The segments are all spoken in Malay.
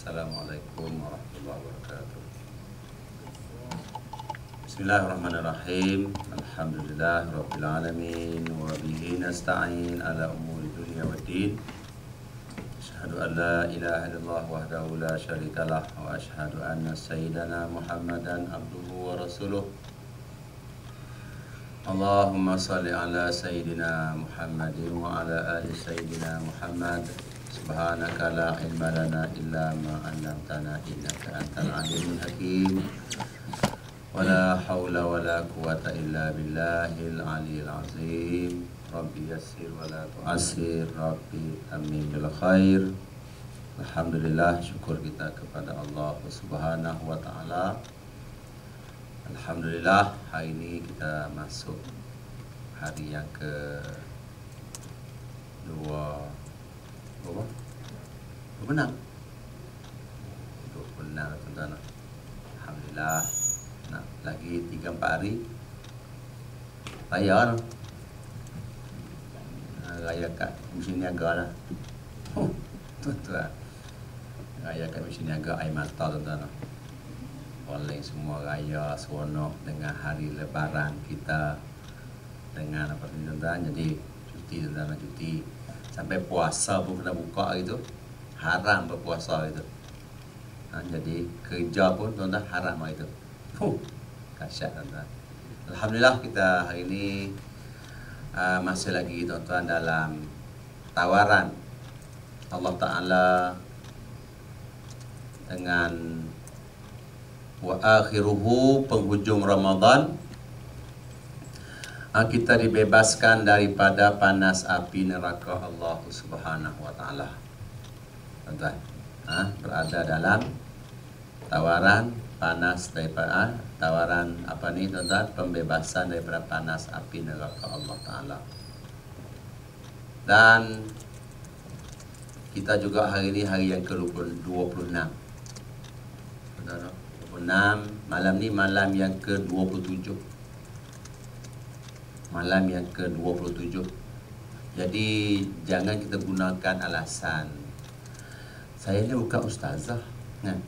Assalamualaikum warahmatullahi wabarakatuh. Bismillahirrahmanirrahim. Alhamdulillah rabbil alamin wa bihi nasta'in ala umuri dunya waddin. Asyhadu an la ilaha illallah wahdahu la syarikalah wa asyhadu anna sayyidana Muhammadan abduhu wa rasuluh. Allahumma salli ala sayyidina Muhammadin wa ala ali sayyidina Muhammad. Subhanaka la ilma lana illa ma 'allamtana innaka antal alimul hakim. Wala haula wala quwata illa billahil aliyil azim. Rabbi yassir wala tu'assir, Rabbi amin bil khair. Alhamdulillah, syukur kita kepada Allah Subhanahu wa taala. Alhamdulillah, hari ini kita masuk hari yang ke 26 tuan-tuan. Alhamdulillah, nak lagi 3-4 hari raya no. Raya kat Mesin Niaga lah. Tuan-tuan, raya kat Mesin Niaga air mata tuan-tuan. Oleh semua raya seronok dengan hari lebaran kita, dengan apa ni tuan-tuan. Jadi cuti tuan-tuan, cuti sampai puasa pun kena buka gitu. Haram berpuasa itu. Jadi kerja pun tuan-tuan haram itu. Kasyat tuan-tuan. Alhamdulillah, kita hari ini masih lagi tuan-tuan dalam tawaran Allah Ta'ala dengan wa akhiruhu, penghujung Ramadan, kita dibebaskan daripada panas api neraka Allah Subhanahu wa taala. Tuan-tuan, berada dalam tawaran panas daripada tawaran apa ni tuan-tuan, pembebasan daripada panas api neraka Allah taala. Dan kita juga hari ini hari yang ke-26. Tuan-tuan, 26, malam ni malam yang ke-27. Malam yang ke-27. Jadi jangan kita gunakan alasan saya ni bukan ustazah kan?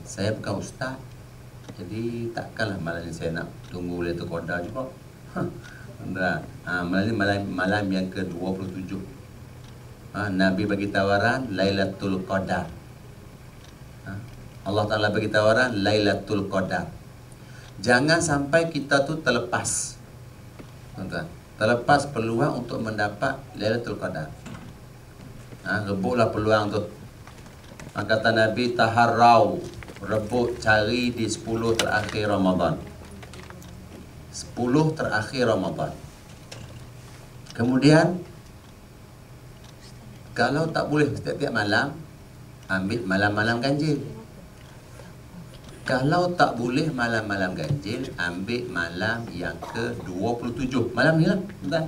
Saya bukan ustaz, jadi takkanlah malam ni saya nak tunggu Lailatul Qadar juga. Malam ni malam yang ke-27. Nabi bagi tawaran Lailatul Qadar. Allah Ta'ala bagi tawaran Lailatul Qadar. Jangan sampai kita tu terlepas, tuan-tuan, terlepas peluang untuk mendapat Lailatul Qadar. Rebutlah peluang tu. Kata Nabi, taharrau, rebut, cari di 10 terakhir Ramadan. 10 terakhir Ramadan. Kemudian kalau tak boleh setiap malam, ambil malam-malam ganjil. Kalau tak boleh malam-malam ganjil, ambil malam yang ke-27. Malam ni lah, tuan-tuan.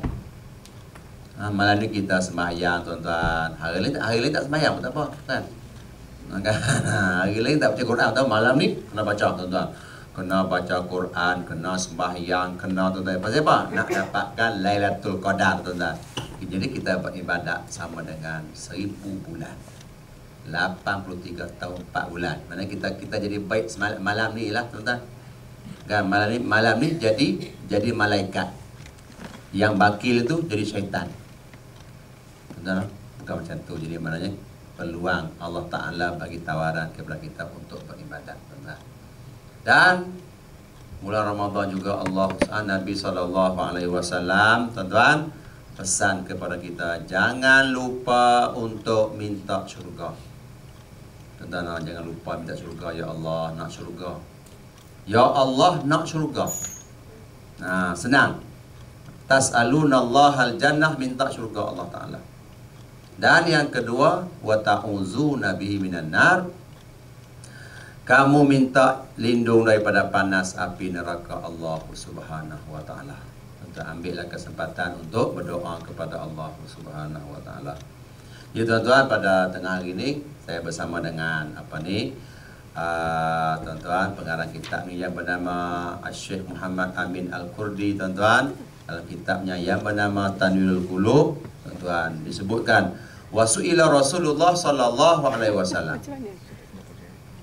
Malam ni kita sembahyang, tuan-tuan. Hari lain tak sembahyang pun tak apa, kan? Hari lain tak baca Quran, tahu, malam ni kena baca, tuan-tuan. Kena baca Quran, kena sembahyang, kena, tuan-tuan. Pasal apa? Nak dapatkan Lailatul Qadar, tuan-tuan. Jadi kita beribadat sama dengan 1000 bulan. 83 tahun 4 bulan. Mana kita jadi baik malam ni lah, tuan-tuan. Kan malam ni jadi malaikat. Yang bakil itu jadi syaitan. Tuan-tuan, bukan macam tu. Jadi maknanya peluang Allah Ta'ala bagi tawaran kepada kita untuk beribadat, tuan-tuan. Dan bulan Ramadan juga Nabi SAW, tuan-tuan, pesan kepada kita, jangan lupa untuk minta syurga. Tuan-tuan, jangan lupa minta syurga. Ya Allah, nak syurga. Ya Allah, nak syurga. Senang. Tas'alunallahal jannah, minta syurga Allah Ta'ala. Dan yang kedua, wa ta'uzuna bihi minan nar, kamu minta lindung daripada panas api neraka Allah Subhanahu wa taala. Tuan-tuan, ambillah kesempatan untuk berdoa kepada Allah Subhanahu wa taala. Ya tuan-tuan, pada tengah hari ini saya bersama dengan tuan-tuan, pengarang kitab ni yang bernama Syekh Muhammad Amin Al-Kurdi, tuan-tuan. Dalam kitabnya yang bernama Tanwirul Qulub, tuan-tuan, disebutkan Wasu'ila Rasulullah sallallahu alaihi wasallam.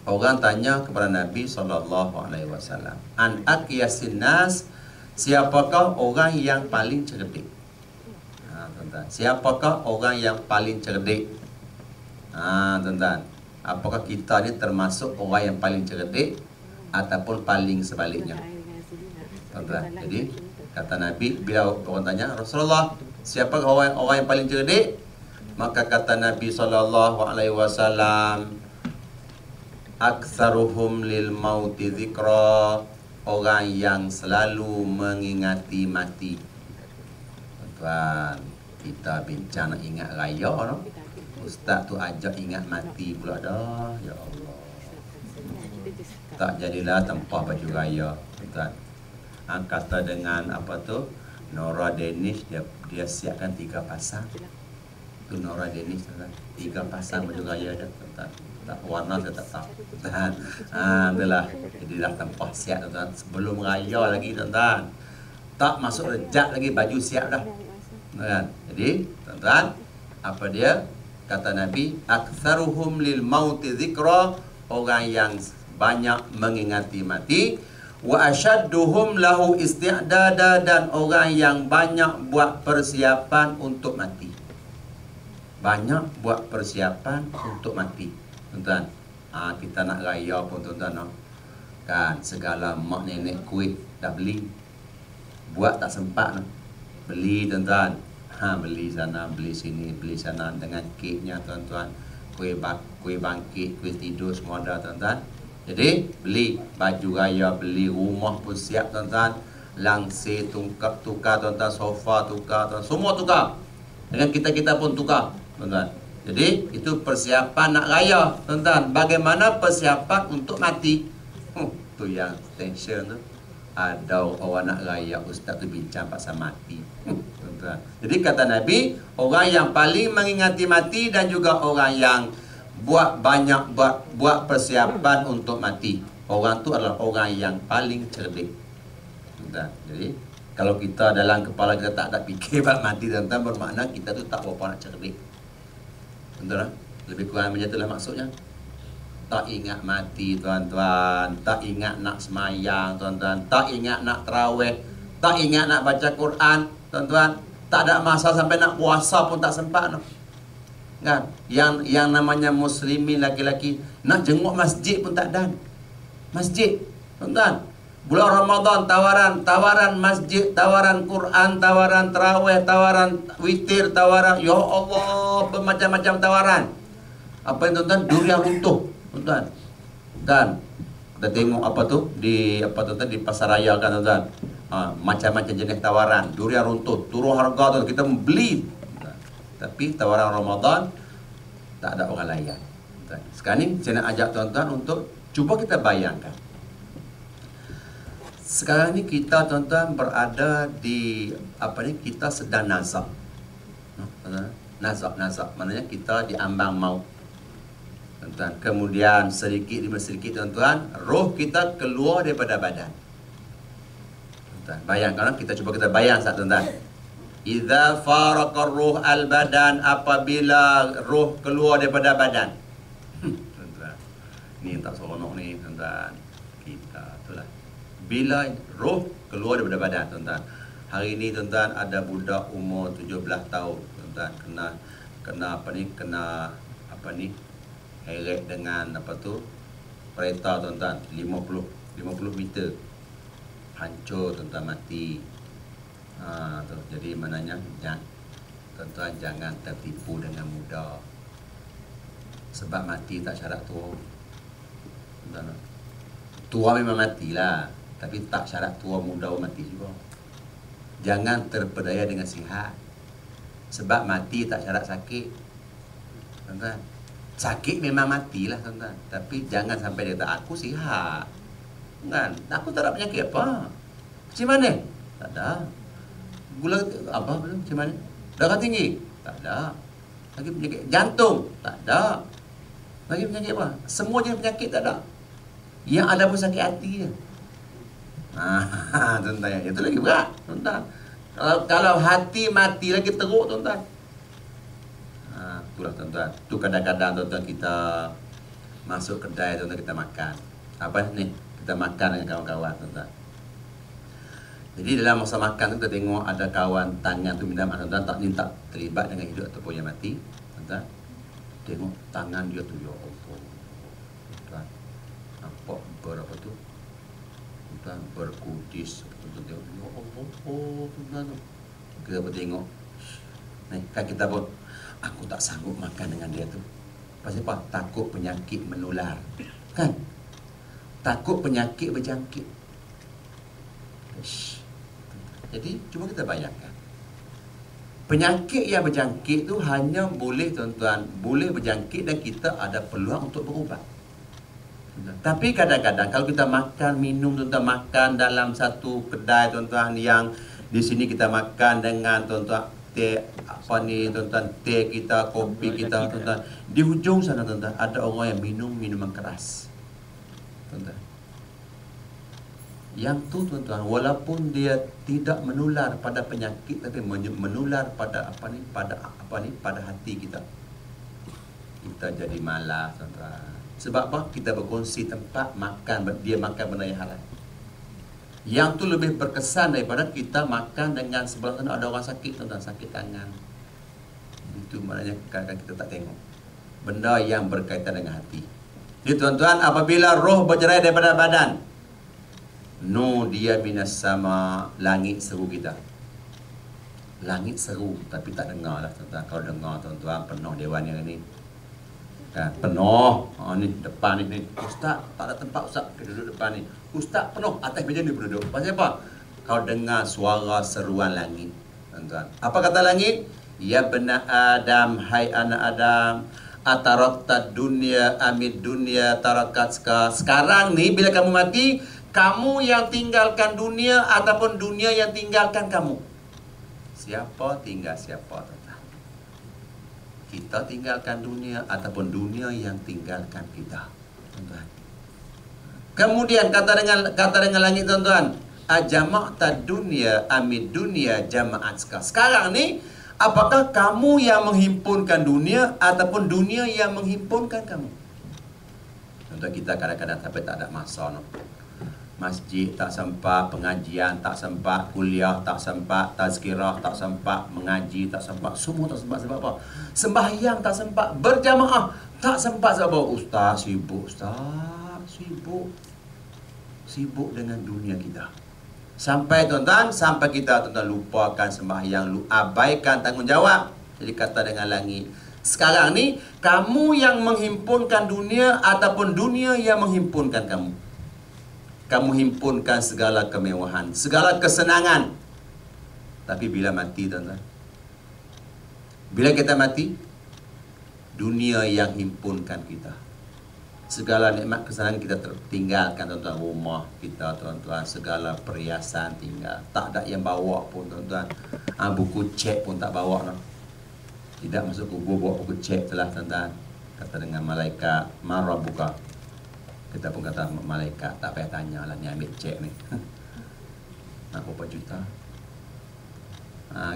Orang tanya kepada Nabi sallallahu alaihi wasallam, an aqyasin nas, siapakah orang yang paling cerdik? Tuan-tuan, siapakah orang yang paling cerdik? Tuan-tuan, apakah kita ni termasuk orang yang paling cerdik ataupun paling sebaliknya? Tuan-tuan, jadi kata Nabi, bila orang tanya, Rasulullah, siapakah orang yang paling cerdik? Maka kata Nabi sallallahu alaihi wasallam, aktsaruhum lil mauti dzikra, orang yang selalu mengingati mati. Tuan, kita bincang nak ingat raya no? Ustaz tu ajak ingat mati pula dah. Ya Allah, tak jadilah tempah baju raya. Tuan, kata dengan apa tu, Nora Danish, dia siapkan 3 pasang. Tu Nora Danish, 3 pasang baju raya dah. Tuan, tak warna saya tak tahu. Itulah. Jadi dah tempah siap, tuan-tuan. Sebelum raya lagi, tuan-tuan. Tak masuk rejak lagi, baju siap dah. Tuan. Jadi, tuan-tuan, apa dia? Kata Nabi, aktsaruhum lil mauti dzikra, orang yang banyak mengingati mati, wa asyadduhum lahu isti'dada, dan orang yang banyak buat persiapan untuk mati. Banyak buat persiapan untuk mati. Tuan-tuan, kita nak raya pun tuan-tuan, kan segala mak nenek kuih dah beli, buat tak sempat beli tuan-tuan. Beli sana, beli sini, beli sana dengan keknya tuan-tuan, kuih bangkit, kuih tidur semua ada tuan-tuan. Jadi beli baju raya, beli rumah pun siap tuan-tuan, langsir tukar tuan-tuan, sofa tukar tuan, semua tukar. Dengan kita pun tukar tuan-tuan. Jadi itu persiapan nak raya tuan-tuan. Bagaimana persiapan untuk mati? Tu yang tension tu. Ada orang nak raya, ustaz tu bincang pasal mati. Tuan-tuan. Jadi kata Nabi, orang yang paling mengingati mati dan juga orang yang buat persiapan untuk mati. Orang tu adalah orang yang paling cerdik. Tuan-tuan. Jadi kalau kita dalam kepala kita tak ada fikir bab mati tuan-tuan, bermakna kita tu tak berapa nak cerdik. Tuan-tuan, lebih kurang macam itulah maksudnya. Tak ingat mati tuan-tuan, tak ingat nak semayang tuan-tuan, tak ingat nak tarawih, tak ingat nak baca Quran tuan-tuan, tak ada masa sampai nak puasa pun tak sempat no. Kan? Yang namanya muslimin laki-laki nak jenguk masjid pun tak dan. Masjid tuan-tuan, bulan Ramadan tawaran masjid, tawaran Quran, tawaran tarawih, tawaran witir, tawaran ya Allah, bermacam-macam tawaran. Apa yang tuan-tuan, durian runtuh tuan-tuan. Dan kita tengok apa tu di di pasar raya kan tuan-tuan. Macam-macam jenis tawaran, durian runtuh, turun harga tu kita membeli. Tapi tawaran Ramadan tak ada orang layan. Sekarang ni saya nak ajak tuan-tuan untuk cuba kita bayangkan. Sekarang ni kita tuan-tuan berada di kita sedang nazak. Nazak maknanya kita di ambang maut. Tuan-tuan, kemudian sedikit demi sedikit tuan-tuan, roh kita keluar daripada badan. Tuan-tuan, bayangkan, kita bayang saat tuan-tuan. Idza faraqar ruh al-badan, apabila roh keluar daripada badan. Tuan-tuan, ni tak seronok ni tuan-tuan. Kita itulah. Bila roh keluar daripada badan tuan-tuan. Hari ni tuan-tuan ada budak umur 17 tahun tuan-tuan kena heret dengan kereta tuan-tuan 50 meter, hancur tuan-tuan, mati. Jadi maknanya tuan-tuan jangan tertipu dengan mudah, sebab mati tak syarat tua. Tuan-tuan, tua memang matilah, tapi tak syarat tua, muda mati juga. Jangan terpedaya dengan sihat, sebab mati tak syarat sakit. Tuan-tuan, sakit memang matilah tuan-tuan, tapi jangan sampai dia kata aku sihat kan, aku tak ada penyakit apa. Macam mana? Tak ada. Gula apa belum? Macam mana? Darah tinggi? Tak ada. Lagi penyakit jantung? Tak ada. Lagi penyakit apa? Semua jenis penyakit tak ada. Yang ada pun sakit hati je. Tuan-tuan, itu lagi berat tuan-tuan. Kalau hati mati lagi teruk tuan-tuan. Itulah tuan-tuan. Itu kadang-kadang tuan-tuan kita masuk kedai, tuan-tuan, kita makan. Apa nih? Kita makan dengan kawan-kawan, tuan-tuan. Jadi dalam masa makan tu kita tengok ada kawan tangan tu minta maaf, tuan-tuan, tak minta terlibat dengan hidup ataupun yang mati, tuan-tuan. Tengok tangan dia tu, ya Allah, tuan-tuan. Nampak berapa tu? Tuan-tuan, berkudis, tuan-tuan tengok, ya Allah, tuan-tuan. Kita pun tengok, kan kita pun, aku tak sanggup makan dengan dia tu. Pasal apa? Takut penyakit menular. Kan? Takut penyakit berjangkit. Jadi, cuma kita bayangkan. Penyakit yang berjangkit tu hanya boleh, tuan-tuan, boleh berjangkit dan kita ada peluang untuk berubat. Tapi kadang-kadang kalau kita makan, minum, tuan-tuan, makan dalam satu kedai, tuan-tuan, yang di sini kita makan dengan, tuan-tuan, teh, apa ni, tuan-tuan, teh kita, kopi kita, tuan-tuan. Di hujung sana, tuan-tuan, ada orang yang minum minuman keras. Tuan-tuan. Yang tu, tuan-tuan, walaupun dia tidak menular pada penyakit, tapi menular pada pada hati kita. Kita jadi malas, tuan-tuan. Sebab apa? Kita berkongsi tempat makan, dia makan benda yang halal. Yang tu lebih berkesan daripada kita makan dengan sebelah sana ada orang sakit, tuan-tuan, sakit tangan. Itu maknanya kadang-kadang kita tak tengok benda yang berkaitan dengan hati. Jadi, tuan-tuan, apabila roh bercerai daripada badan, dia minas sama, langit seru kita. Langit seru, tapi tak dengar lah, tuan-tuan. Kalau dengar, tuan-tuan, penuh dewan yang ini. Kan, penuh. Ni depan ni, ustaz tak ada tempat, ustaz, kita duduk depan ni. Ustaz penuh, atas meja ni berduduk. Pasal apa? Kau dengar suara seruan langit, tuan-tuan. Apa kata langit? Ya bena Adam, hai anak Adam, atarakta dunia amid dunia tarakatska. Sekarang ni bila kamu mati, kamu yang tinggalkan dunia ataupun dunia yang tinggalkan kamu. Siapa tinggal siapa, tuan-tuan? Kita tinggalkan dunia ataupun dunia yang tinggalkan kita, tuan-tuan. Kemudian kata dengan langit, tuan-tuan, ajama'ta dunia amid dunia jama'atska. Sekarang ni, apakah kamu yang menghimpunkan dunia ataupun dunia yang menghimpunkan kamu? Tuan-tuan, kita kadang-kadang sampai tak ada masa, no? Masjid tak sempat, pengajian tak sempat, kuliah tak sempat, tazkirah tak sempat, mengaji tak sempat, semua tak sempat. Sebab apa? Sembahyang tak sempat, berjamaah tak sempat. Sebab apa? Ustaz sibuk, Ustaz sibuk. Sibuk dengan dunia kita. Sampai, tuan-tuan, sampai kita, tuan-tuan, lupakan sembahyang, abaikan tanggungjawab. Jadi kata dengan langit, sekarang ni kamu yang menghimpunkan dunia ataupun dunia yang menghimpunkan kamu. Kamu himpunkan segala kemewahan, segala kesenangan. Tapi bila mati, tuan-tuan, bila kita mati, dunia yang himpunkan kita. Segala nikmat kesenangan kita tertinggalkan, tuan-tuan. Rumah kita, tuan-tuan, segala perhiasan tinggal. Tak ada yang bawa pun, tuan-tuan. Buku cek pun tak bawa, no? Tidak masuk kubur bawa buku cek telah, tuan-tuan. Kata dengan malaikat, marah buka. Kita pun kata malaikat, tak payah tanya lah, ni ambil cek ni. Nak berapa juta?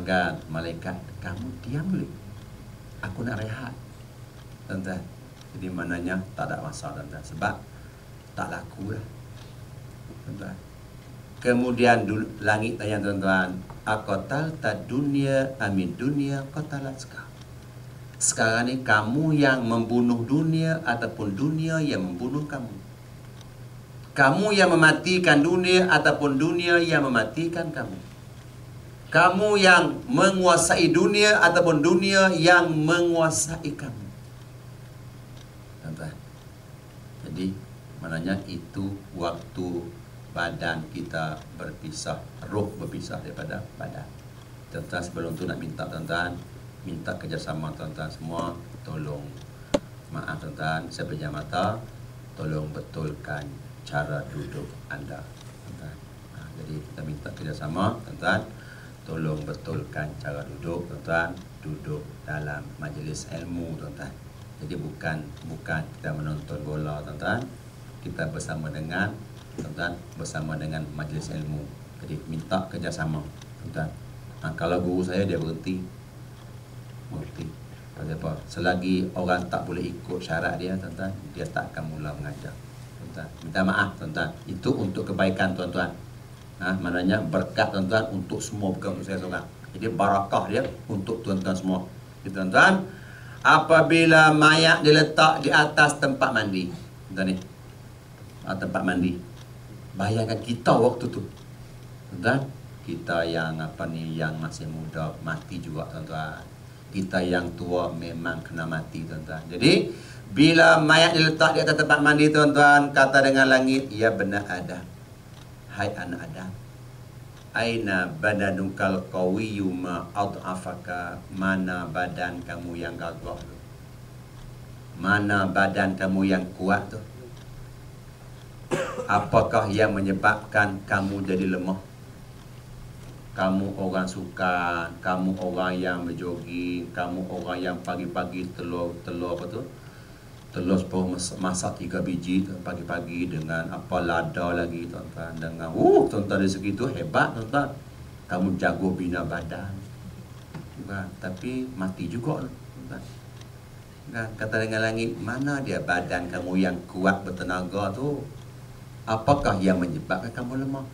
Kan, malaikat, kamu diam boleh? Aku nak rehat, tuan-tuan. Jadi maknanya tak ada masalah, tuan-tuan. Sebab tak laku lah, tuan-tuan. Kemudian langit tanya, tuan-tuan, aqatal ta dunia amin dunia qatalatska. Sekarang ni kamu yang membunuh dunia ataupun dunia yang membunuh kamu. Kamu yang mematikan dunia ataupun dunia yang mematikan kamu. Kamu yang menguasai dunia ataupun dunia yang menguasai kamu. Tuan-tuan. Jadi, maknanya itu waktu badan kita berpisah, roh berpisah daripada badan. Tuan-tuan, sebelum tu nak minta, tuan-tuan, minta kerjasama, tuan-tuan semua, tolong. Maaf, tuan-tuan, saya pejam mata, tolong betulkan cara duduk anda, tuan-tuan. Jadi kita minta kerjasama, tuan-tuan, tolong betulkan cara duduk, tuan-tuan. Duduk dalam majlis ilmu, tuan-tuan. Jadi bukan kita menonton bola, tuan-tuan. Kita bersama dengan, tuan-tuan, bersama dengan majlis ilmu. Jadi minta kerjasama, tuan-tuan. Kalau guru saya dia berhenti. Kata apa? Selagi orang tak boleh ikut syarat dia, tuan-tuan, dia tak akan mula mengajar. Tuan-tuan, minta maaf, tuan-tuan. Itu untuk kebaikan, tuan-tuan. Maknanya berkat, tuan-tuan, untuk semua, bukan untuk saya seorang. Jadi barakah dia untuk tuan-tuan semua. Jadi, tuan-tuan, apabila mayat diletak di atas tempat mandi, tuan-tuan ni, tempat mandi, bayangkan kita waktu tu, tuan-tuan, kita yang yang masih muda mati juga, tuan-tuan. Kita yang tua memang kena mati, tuan-tuan. Jadi bila mayat diletak di atas tempat mandi, tuan-tuan, kata dengan langit, ya benar ada. Hai anak Adam, aina badanukal qawiyyu ma ad'afaka, mana badan kamu yang gagah tu? Mana badan kamu yang kuat tu? Apakah yang menyebabkan kamu jadi lemah? Kamu orang sukan, kamu orang yang berjoging, kamu orang yang pagi-pagi telur apa tu? Telur separuh masak 3 biji pagi-pagi dengan apa lada lagi, tuan-tuan. Dengan tuan-tuan dari segitu hebat, tuan-tuan. Kamu jago bina badan. Bukan, tapi mati juga, tuan-tuan. Kan kata dengan langit, mana dia badan kamu yang kuat bertenaga tu? Apakah yang menyebabkan kamu lemah?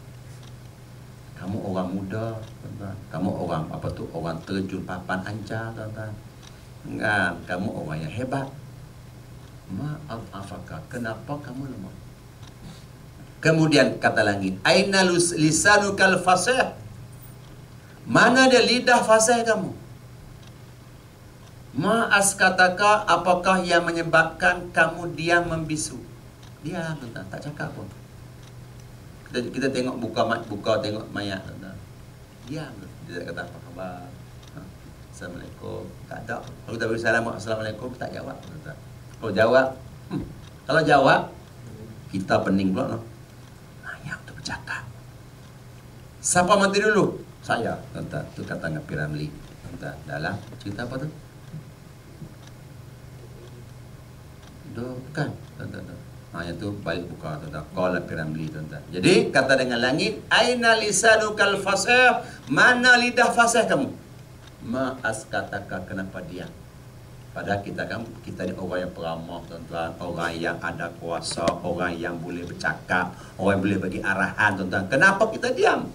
Kamu orang muda, tuan-tuan. Kamu orang apa tu? Orang terjun papan ancar, tuan-tuan. Kan, kamu orang yang hebat. Ma'afaka, kenapa kamu lemah? Kemudian kata langit, aina lisanukal fasih, mana dia lidah fasih kamu? Ma'askataka, apakah yang menyebabkan kamu diam membisu? Diam, tuan-tuan, tak cakap pun. Kita tengok buka tengok mayat, tuan-tuan. Diam, dia tak kata apa khabar. Assalamualaikum, tak ada. Kalau kita beri salam assalamualaikum, tak jawab, tuan-tuan. Kalau jawab, kita pening pula, no? Mayat tu bercakap. Siapa mati dulu? Saya, tuan-tuan. Tu kata dengan Piramli, tuan-tuan. Dalam cerita apa tu? Bukan, tuan-tuan. Yang tu balik buka, tuan-tuan. Qala Piramli, tuan-tuan. Jadi kata dengan langit, aina lisanukal fasih, mana lidah fasih kamu? Ma askataka, kenapa diam? Padahal kita ni orang yang peramah, tuan-tuan, orang yang ada kuasa, orang yang boleh bercakap, orang yang boleh bagi arahan, tuan-tuan. Kenapa kita diam?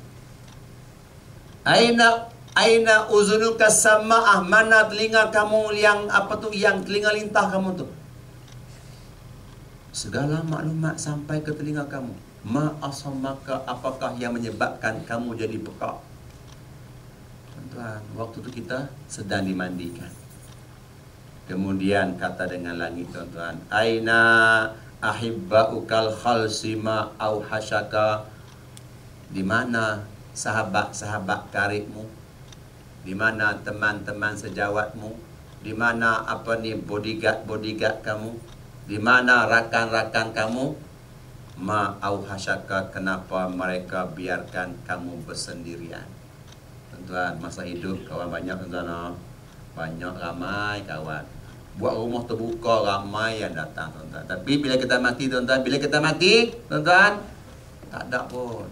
Aina uzunuka sama'ah, mana telinga kamu yang apa tu, yang telinga lintah kamu tu? Segala maklumat sampai ke telinga kamu. Ma asamaka, apakah yang menyebabkan kamu jadi pekak? Tuan-tuan, waktu tu kita sedang dimandikan. Kemudian kata dengan langit, tuan-tuan, aina ahibba'ukal khalsima au hasyaka, di mana sahabat-sahabat karibmu? Di mana teman-teman sejawatmu? Di mana bodyguard kamu? Di mana rakan-rakan kamu? Ma au hasyaka, kenapa mereka biarkan kamu bersendirian? Tuan-tuan, masa hidup kawan banyak, tuan-tuan. Banyak, ramai kawan. Buat rumah terbuka, ramai yang datang, tuan-tuan. Tapi bila kita mati, tuan-tuan, tak ada pun.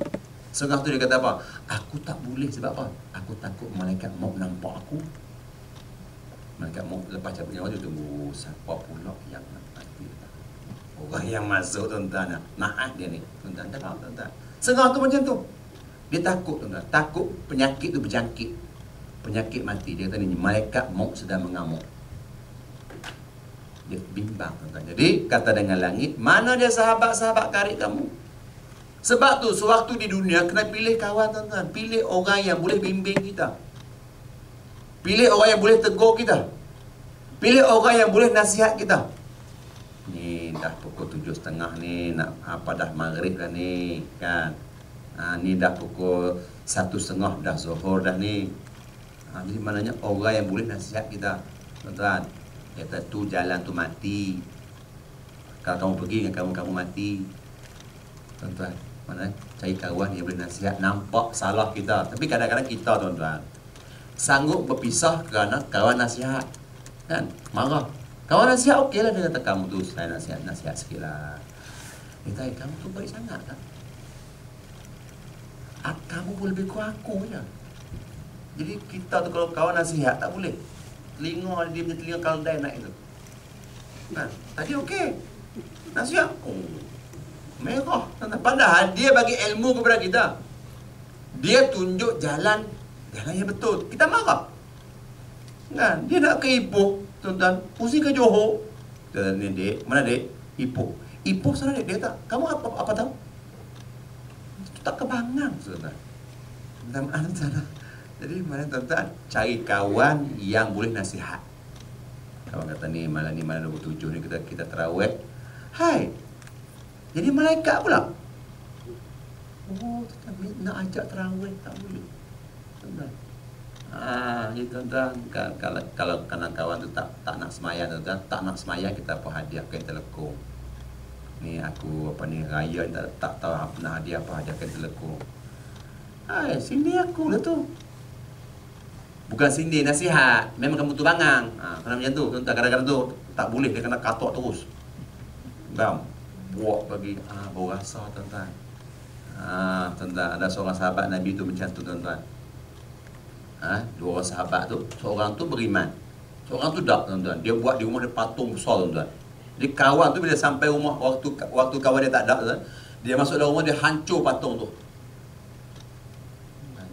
Setengah tu dia kata apa? Aku tak boleh, sebab apa? Aku takut malaikat maut nampak aku. Malaikat maut lepas cabut nyawa dia tunggu, siapa pula yang nak mati? Orang yang masuk, tuan-tuan. Nahat dia ni, tuan-tuan. Tak tahu, tuan-tuan. Setengah tu macam tu. Dia takut, tuan-tuan. Takut penyakit tu berjangkit. Penyakit mati. Dia kata ni, malaikat maut sedang mengamuk. Dia bimbang, tuan-tuan. Jadi kata dengan langit, mana dia sahabat-sahabat karib kamu? Sebab tu sewaktu di dunia kena pilih kawan, tuan-tuan. Pilih orang yang boleh bimbing kita. Pilih orang yang boleh tegur kita. Pilih orang yang boleh nasihat kita. Ni dah pukul 7.30 ni, nak apa dah maghrib dah ni, kan? Ni dah pukul 1.30 dah zuhur dah ni. Jadi maknanya orang yang boleh nasihat kita, tuan-tuan. Kata tu jalan tu mati. Kalau kamu pergi dengan kamu mati, tuan-tuan. Mana cari kawan yang boleh nasihat, nampak salah kita. Tapi kadang-kadang kita, tuan-tuan, sanggup berpisah kerana kawan nasihat, kan? Marah. Kawan nasihat okey lah, dia kata kamu tu saya nasihat sikit lah. Dia kata kamu tu baik sangat kan? Kamu boleh lebih kurang aku je. Jadi kita tu kalau kawan nasihat tak boleh. Telinga dia punya telinga kaldai naik tu. Kan? Tadi okey. Nasihat. Oh. Merah. Padahal dia bagi ilmu kepada kita. Dia tunjuk jalan yang betul. Kita marah. Kan? Dia nak ke Ipoh, tuan-tuan. Pusing ke Johor. Ni dek, mana dek? Ipoh. Ipoh sana dek, dia tak. Kamu apa tahu? Tak kebangang, tuan-tuan. Jadi mana tuan-tuan, cari kawan yang boleh nasihat. Kawan kata ni malam 27 ni kita tarawih. Hai. Jadi malaikat pula. Oh, tuan-tuan nak ajak tarawih tak boleh. Tuan-tuan. Jadi tuan-tuan, kalau kawan tu tak nak semayang, tuan-tuan, tak nak semayang, kita apa hadiahkan telekung. Ni aku raya tak tahu apa nak hadiah, apa hadiahkan telekung. Hai, sini aku lah tu. Bukan sindir, nasihat. Memang kamu tu bangang. Kena macam tu. Kadang-kadang tu tak boleh, dia kena katok terus. Bam. Buat bagi bau rasa, tuan-tuan. Tuan-tuan, ada seorang sahabat Nabi tu macam tu, tuan-tuan. Dua orang sahabat tu, seorang tu beriman, seorang tu tak, tuan-tuan. Dia buat di rumah dia patung besar, tuan-tuan. Dia kawan tu bila sampai rumah, waktu kawan dia tak ada, tuan, dia masuk dalam rumah, dia hancur patung tu.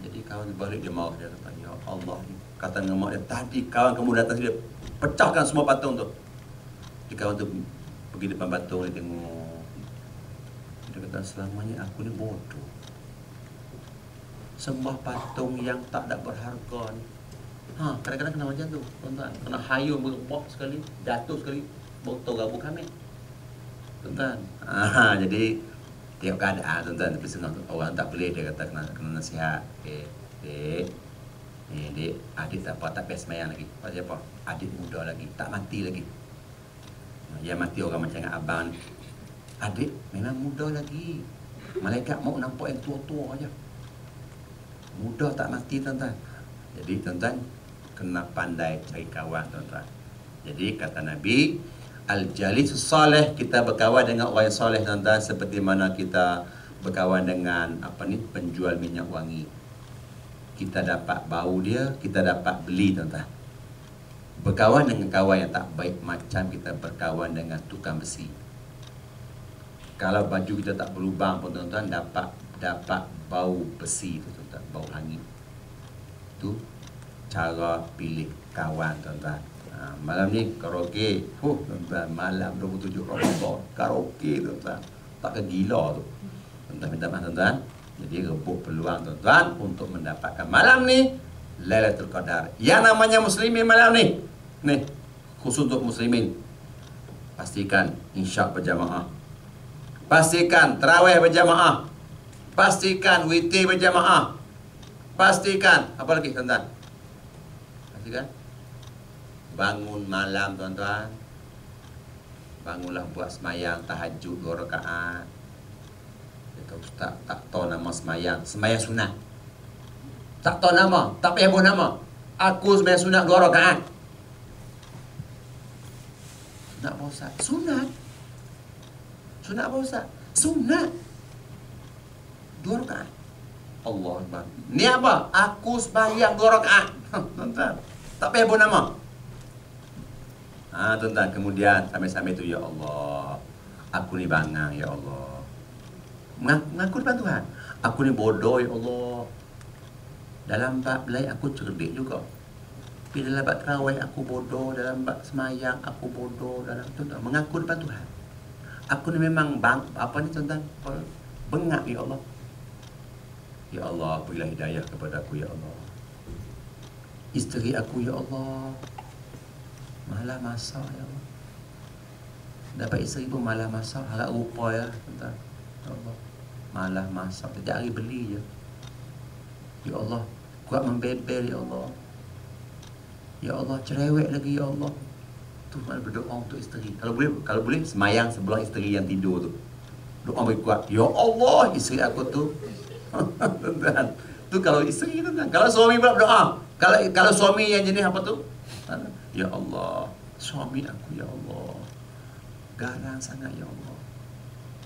Jadi kawan tu balik, dia marah, dia kata, ya Allah, kata dengan mak dia, tadi kawan kamu datang dia pecahkan semua patung tu. Jadi kawan tu pergi depan patung, dia tengok. Dia kata, selamanya aku ni bodoh, sembah patung yang tak ada berharga ni. Kadang-kadang kena macam tu, tuan-tuan. Kena hayun bergebak sekali, jatuh sekali, botol gabu kami, tuan-tuan. Jadi tengok keadaan, tuan-tuan. Tapi senang orang tak boleh, dia kata kena nasihat. Dek, dek, adik tak apa, tak payah semayang lagi. Pasal apa? Adik muda lagi, tak mati lagi. Yang mati orang macam abang ni. Adik memang muda lagi. Malaikat mau nampak yang tua-tua aja. Mudah tak mati, tuan-tuan. Jadi tuan-tuan kena pandai cari kawan, tuan-tuan. Jadi kata Nabi, al-jalisus salih, kita berkawan dengan orang yang soleh, tuan-tuan, seperti mana kita berkawan dengan penjual minyak wangi. Kita dapat bau dia, kita dapat beli, tuan-tuan. Berkawan dengan kawan yang tak baik macam kita berkawan dengan tukang besi. Kalau baju kita tak berlubang pun, tuan-tuan, dapat bau besi tu, tuan-tuan, bau hangit. Itu cara pilih kawan, tuan-tuan. Malam ni karaoke. Tuan-tuan, malam 27 Ramadan karaoke, tuan-tuan. Tak ke gila tu. Tuan-tuan minta maaf, tuan-tuan. Jadi rebut peluang, tuan-tuan, untuk mendapatkan malam ni Lailatul Qadar. Yang namanya muslimin malam ni. Ni, khusus untuk muslimin. Pastikan insya berjamaah. Pastikan tarawih berjamaah. Pastikan witir berjamaah. Pastikan apa lagi, tuan-tuan? Pastikan bangun malam, tuan-tuan. Bangunlah buat semayang tahajud 2 rakaat. Kata ustaz, tak tahu nama semayang. Semayang sunat. Tak tahu nama, tak payah pun nama. Aku semayang sunat 2 rakaat. Sunat apa ustaz? Sunat. Sunat apa ustaz? Sunat 2 rakaat. Allah Akbar. Ni apa? Aku sembahyang 2 rakaat. Tuan-tuan, tak payah pun nama. Tuan-tuan, kemudian sambil-sambil tu, ya Allah, aku ni bangang, ya Allah. Mengaku depan Tuhan. Aku ni bodoh, ya Allah. Dalam bab lain aku cerdik juga. Tapi dalam bab tarawih aku bodoh, dalam bab semayang aku bodoh, dalam tuan-tuan, mengaku depan Tuhan. Aku ni memang tuan-tuan, bengak, ya Allah. Ya Allah, berilah hidayah kepada aku, ya Allah. Isteri aku, ya Allah, malah masak, ya Allah. Dapat isteri pun malah masak, harap rupa, ya tuan-tuan. Ya Allah, malah masak, setiap hari beli je. Ya Allah, kuat membebel, ya Allah. Ya Allah, cerewet lagi, ya Allah. Tu mana berdoa untuk isteri. Kalau boleh semayang sebelah isteri yang tidur tu. Doa bagi kuat. Ya Allah, isteri aku tu. Tuan-tuan, tu kalau isteri, tuan-tuan. Kalau suami pula berdoa. Kalau suami yang jenis apa tu? Ya Allah, suami aku, ya Allah, garang sangat, ya Allah.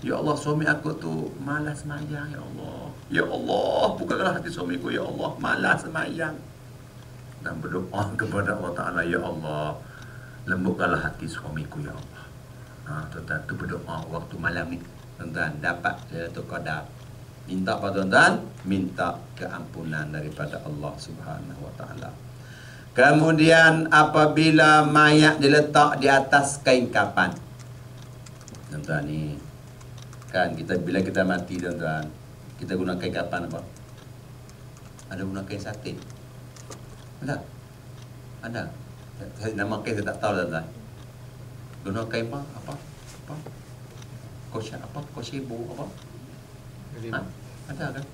Ya Allah, suami aku tu malas semayang, ya Allah. Ya Allah, bukalah hati suamiku, ya Allah, malas semayang. dan berdoa kepada Allah Ta'ala, ya Allah, lembutkanlah hati suamiku ya Allah. Tuan-tuan, tu berdoa waktu malam ni, tuan-tuan, dapat Lailatul Qadar. Minta apa tuan-tuan? Minta keampunan daripada Allah Subhanahu Wa Ta'ala. Kemudian apabila mayat diletak di atas kain kafan, tuan-tuan, ni kan bila kita mati tuan-tuan, kita guna kain kafan apa? Ada guna kain satin? Ada? Ada? Nama kain saya tak tahu tuan-tuan. Guna kain apa? Apa? Kosebo apa? Ada kan?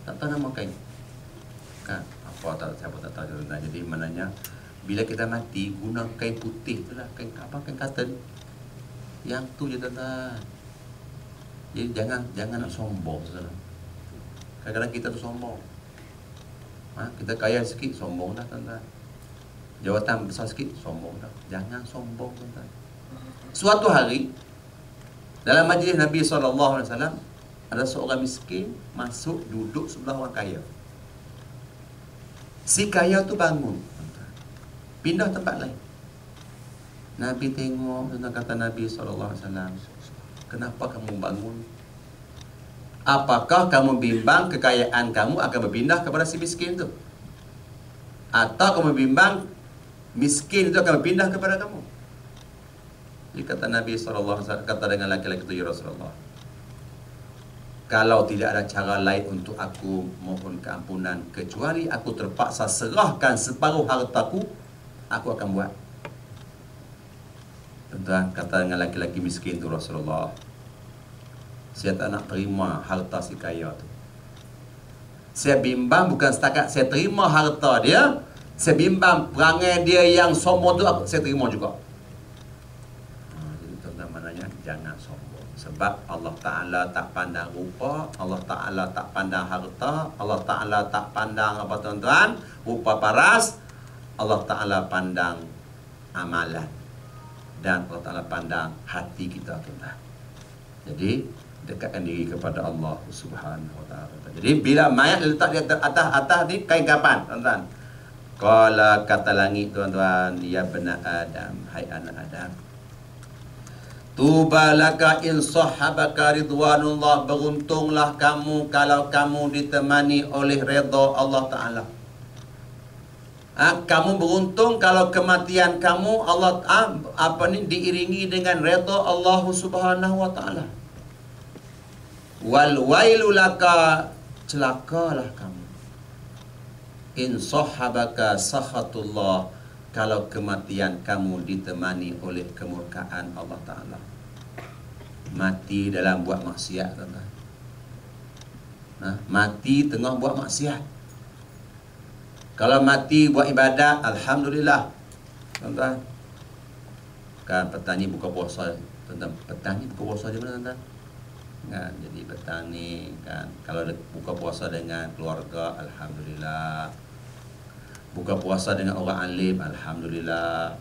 Tak tahu nama kain. Kan? Apa tak, siapa tak tahu tuan-tuan. Jadi maknanya bila kita mati guna kain putih tu lah, kain apa? Kain cotton. Yang tu je tuan-tuan. Jadi jangan nak sombong saudara. Kadang-kadang kita tu sombong. Kita kaya sikit sombong dah tuan-tuan. Jawatan besar sikit sombong dah. Jangan sombong tuan-tuan. Suatu hari dalam majlis Nabi SAW ada seorang miskin masuk duduk sebelah orang kaya. Si kaya tu bangun, pindah tempat lain. Nabi tengok, tuan-tuan, kata Nabi SAW, kenapa kamu bangun? Apakah kamu bimbang kekayaan kamu akan berpindah kepada si miskin tu? Atau kamu bimbang miskin itu akan berpindah kepada kamu? Jadi kata Nabi SAW, kata dengan laki-laki itu, ya Rasulullah, kalau tidak ada cara lain untuk aku mohon keampunan kecuali aku terpaksa serahkan separuh hartaku, aku akan buat. Tuan-tuan, kata dengan laki-laki miskin itu, Rasulullah, saya tak nak terima harta si kaya tu. Saya bimbang bukan setakat saya terima harta dia, saya bimbang perangai dia yang sombong tu saya terima juga. Jadi tuan-tuan, maknanya jangan sombong. Sebab Allah Ta'ala tak pandang rupa, Allah Ta'ala tak pandang harta, Allah Ta'ala tak pandang apa tuan-tuan, rupa paras. Allah Ta'ala pandang amalan. Dan Allah Ta'ala pandang hati kita tuan-tuan. Jadi dekatkan diri kepada Allah Subhanahu Wa Ta'ala. Jadi bila mayat letak di atas ni kain kafan tuan-tuan, qala, kata langit tuan-tuan, ya bena Adam, hai anak Adam, tuba laka in sahabaka ridwanullah, beruntunglah kamu kalau kamu ditemani oleh redha Allah Ta'ala. Kamu beruntung kalau kematian kamu Allah diiringi dengan redha Allah Subhanahu Wa Ta'ala. Wal wailu laka, celakalah kamu, in sahabaka sakhatullah, kalau kematian kamu ditemani oleh kemurkaan Allah Ta'ala. Mati dalam buat maksiat tuan-tuan. Mati tengah buat maksiat. Kalau mati buat ibadat, alhamdulillah tuan-tuan. Kan petani buka puasa tuan-tuan. Petani buka puasa di mana tuan-tuan? Kan, jadi petani kan, kalau buka puasa dengan keluarga, alhamdulillah. Buka puasa dengan orang alim, alhamdulillah.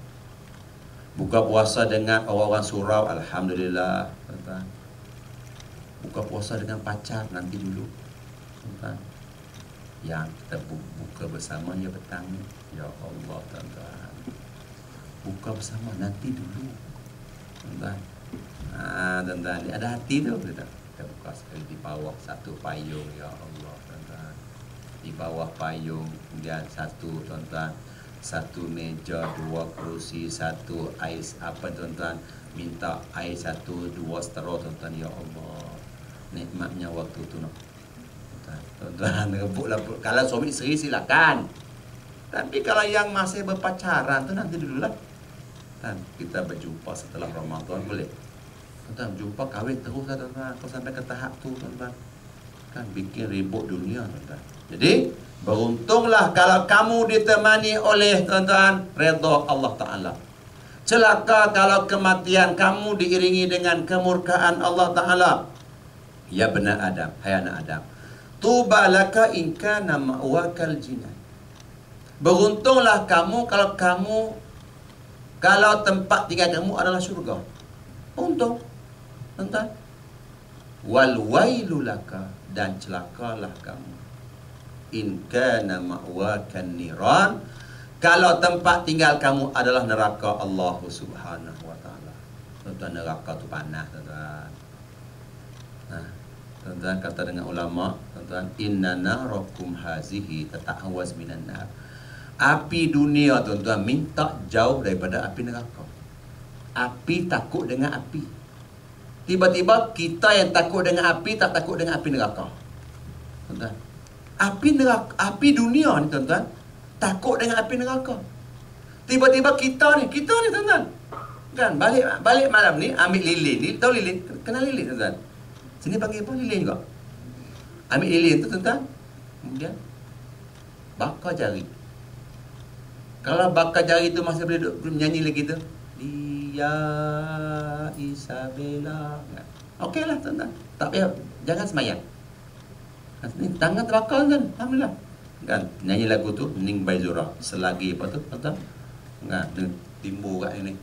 Buka puasa dengan orang-orang surau, alhamdulillah. Tuan-tuan. Buka puasa dengan pacar nanti dulu, tuan-tuan. Yang kita buka bersama ya petang ni, ya Allah tuan-tuan. Buka bersama nanti dulu, tuan-tuan. Tuan-tuan, ada hati tu kita buka sekali di bawah satu payung, ya Allah tuan-tuan. Di bawah payung, kemudian satu tuan-tuan, satu meja, dua kerusi, satu ais apa tuan-tuan, minta air satu, dua setero tuan-tuan, ya Allah. Nikmatnya waktu tu no. Tuan-tuan, rebutlah. Kalau suami isteri silakan. Tapi kalau yang masih berpacaran tu nanti dululah. Kan kita berjumpa setelah Ramadan boleh. Tuan-tuan, jumpa kahwin terus lah tuan-tuan. Kau sampai ke tahap tu tuan-tuan. Kan bikin ribut dunia tuan-tuan. Jadi beruntunglah kalau kamu ditemani oleh tuan-tuan redha Allah Ta'ala. Celaka kalau kematian kamu diiringi dengan kemurkaan Allah Ta'ala. Ya bena Adam, hai anak Adam, tuba laka in kana ma'wakal jinan. Beruntunglah kamu kalau tempat tinggal kamu adalah syurga. Untung tuan-tuan. Wal wailu laka, dan celakalah kamu in kana ma'wakan niran, kalau tempat tinggal kamu adalah neraka Allah Subhanahu wa taala. Tuan-tuan, neraka tu panas, tuan-tuan. Tuan-tuan, kata dengan ulama, tuan-tuan, inna narakum hazihi tata'awaz minan nar. Api dunia, tuan-tuan, minta jauh daripada api neraka. Api takut dengan api. Tiba-tiba kita yang takut dengan api, tak takut dengan api neraka. Tuan-tuan, api neraka, api dunia ni, tuan-tuan, takut dengan api neraka. Tiba-tiba kita ni tuan-tuan, kan balik malam ni ambil lilin ni, tahu lilin, kenal lilin, tuan-tuan? Sini panggil apa, lilin juga. Ambil lilin tu, tuan-tuan, kemudian bakar jari. Kalau bakar jari tu masih boleh duduk nyanyi lagi tu, dia Isabella, okeylah, tuan-tuan, tak payah, jangan semayang. Ni tangan terbakar, kan, alhamdulillah. Kan nyanyi lagu tu Ning Baizura, selagi apa tu, tuan-tuan, kan timbul kat ni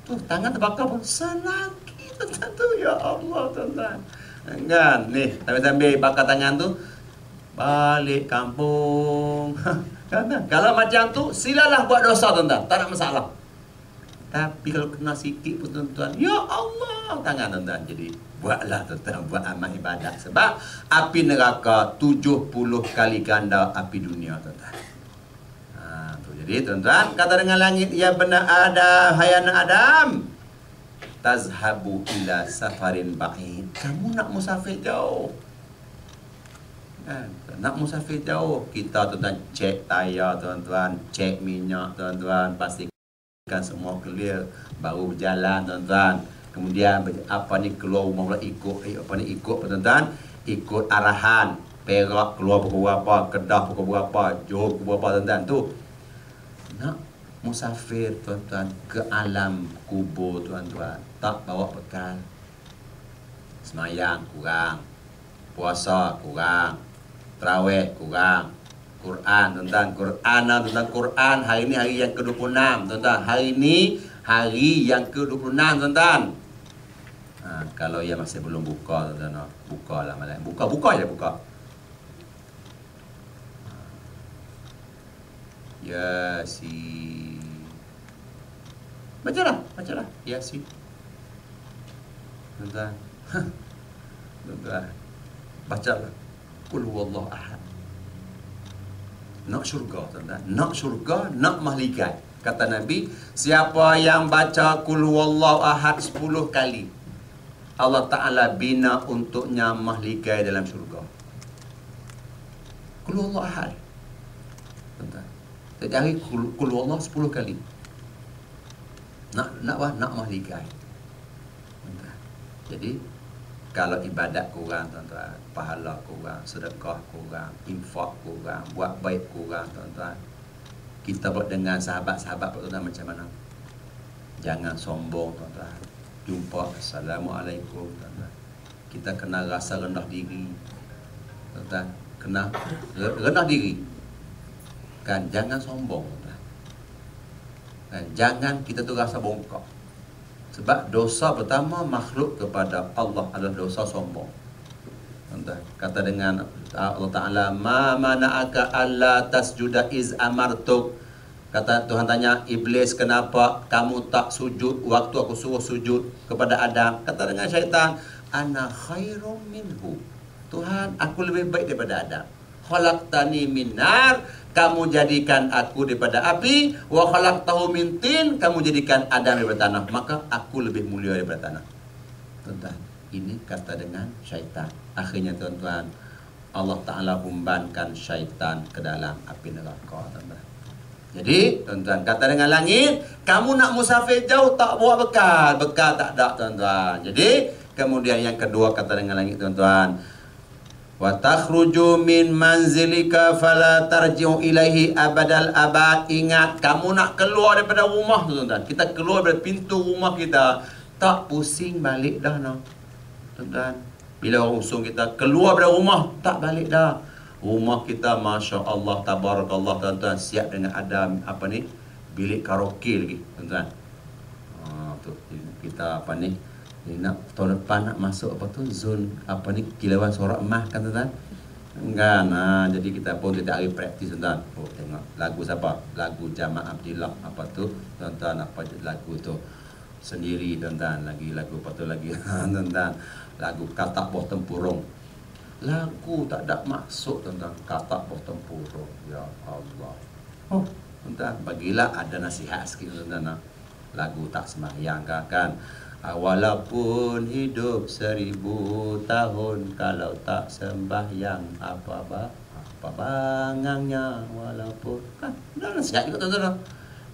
tu, tangan terbakar pun selagi, tuan-tuan tu, ya Allah, tuan-tuan, kan ni sambil bakar tangan tu, balik kampung. Kan, kalau macam tu silalah buat dosa, tuan-tuan, tak ada masalah. Tapi kalau kena sikit pun, tuan-tuan, ya Allah, tangan, tuan-tuan. Jadi buatlah, tuan-tuan, buat amal ibadat. Sebab api neraka 70 kali ganda api dunia, tuan-tuan. Jadi, tuan-tuan, kata dengan langit, ya benar Adam, hai anak Adam, tazhabu ila safarin ba'id. Kamu nak musafir jauh. Kan? Nak musafir jauh. Kita, tuan-tuan, cek tayar, tuan-tuan, cek minyak, tuan-tuan, pastikan semua clear, baru berjalan, tuan-tuan. Kemudian apa ni, keluar rumah pula ikut tuan-tuan, ikut arahan. Perak keluar pukul berapa, Kedah pukul berapa, Johor pukul berapa, tuan-tuan. Tu nak musafir, tuan-tuan, ke alam kubur, tuan-tuan, tak bawa bekal. Semayang kurang, puasa kurang, tarawih kurang, Quran, tuan-tuan, Quran hari ni hari yang ke-26, tuan-tuan. Hari ni hari yang ke-26, tuan-tuan. Kalau ia masih belum buka, tuan-tuan, bukalah malam. Buka je. Yasin. Bacalah Yasin. Tuan-tuan. Tuan-tuan, bacalah Qul huwallahu ahad. Nak syurga, tuan-tuan. Nak syurga, nak mahligai. Kata Nabi, siapa yang baca Qul huwallahu ahad 10 kali, Allah Ta'ala bina untuknya mahligai dalam syurga. Qul huwallahu ahad, tuan-tuan. Setiap hari Qul huwallahu 10 kali. Nak mahligai, tuan-tuan. Jadi kalau ibadat kurang, tuan-tuan, pahala kurang, sedekah kurang, infak kurang, buat baik kurang, tuan-tuan, kita buat dengan sahabat-sahabat, tuan-tuan, macam mana? Jangan sombong, tuan-tuan. Jumpa, Assalamualaikum, tuan-tuan. Kita kena rasa rendah diri, tuan-tuan. Kena rendah diri. Kan, jangan sombong, tuan-tuan. Kan, jangan kita tu rasa bongkok. Sebab dosa pertama makhluk kepada Allah adalah dosa sombong. Kata dengan Allah Ta'ala, ma mana'aka alla tasjuda iz amartuk. Kata Tuhan tanya Iblis, kenapa kamu tak sujud waktu aku suruh sujud kepada Adam? Kata dengan syaitan, ana khairum minhu. Tuhan, aku lebih baik daripada Adam. Khalaqtani min nar, kamu jadikan aku daripada api, wa khalaqtahu min tin, kamu jadikan Adam daripada tanah, maka aku lebih mulia daripada tanah. Tuan-tuan, ini kata dengan syaitan. Akhirnya, tuan-tuan, Allah Ta'ala umbankan syaitan ke dalam api neraka, tuan-tuan. Jadi, tuan-tuan, kata dengan langit, kamu nak musafir jauh, tak bawa bekal tak ada, tuan-tuan. Jadi, kemudian yang kedua kata dengan langit, tuan-tuan, wa takhruju min manzilika fala tarji'u ilaihi abadal abad. Ingat, kamu nak keluar daripada rumah, tuan-tuan. Kita keluar daripada pintu rumah kita, tak pusing balik dah, no, tuan-tuan. Bila orang usung kita keluar daripada rumah, tak balik dah. Rumah kita, Masya Allah, Tabarakallah, tuan-tuan, siap dengan ada apa ni, bilik karaoke lagi, tuan-tuan. Tu kita apa ni, nak tahun depan nak masuk apa tu, zon apa ni, kilauan sorak emas, kan, tuan-tuan. Kan, jadi kita pun tidak hari praktis tuan. Oh, tengok lagu siapa? Lagu Jamaah Abdillah apa tu? Tuan-tuan, apa lagu tu? Sendiri tuan-tuan, lagi lagu apa tu lagi? Tuan-tuan, lagu Katak Boh Tempurung. Lagu tak ada maksud tuan-tuan, Katak Boh Tempurung. Ya Allah. Oh, tuan-tuan, bagilah ada nasihat sikit tuan-tuan. Lagu tak sembahyang kan? Walaupun hidup 1000 tahun, kalau tak sembahyang apa bangangnya, walaupun kan dah nasihat juga tuan-tuan.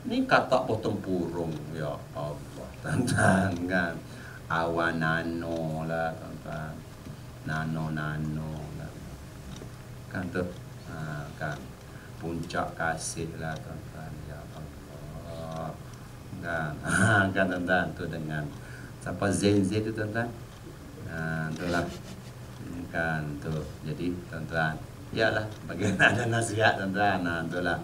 Ni kata potong purung, ya Allah tuan-tuan kan. Awan nano lah tuan-tuan, nano lah kan tu, kan puncak kasih lah tuan-tuan, ya Allah kan. Kan tuan-tuan tu dengan siapa Zen tu tuan-tuan. Itulah kan tu. Jadi tuan-tuan, iyalah bagaimana ada nasihat tuan-tuan. Itulah.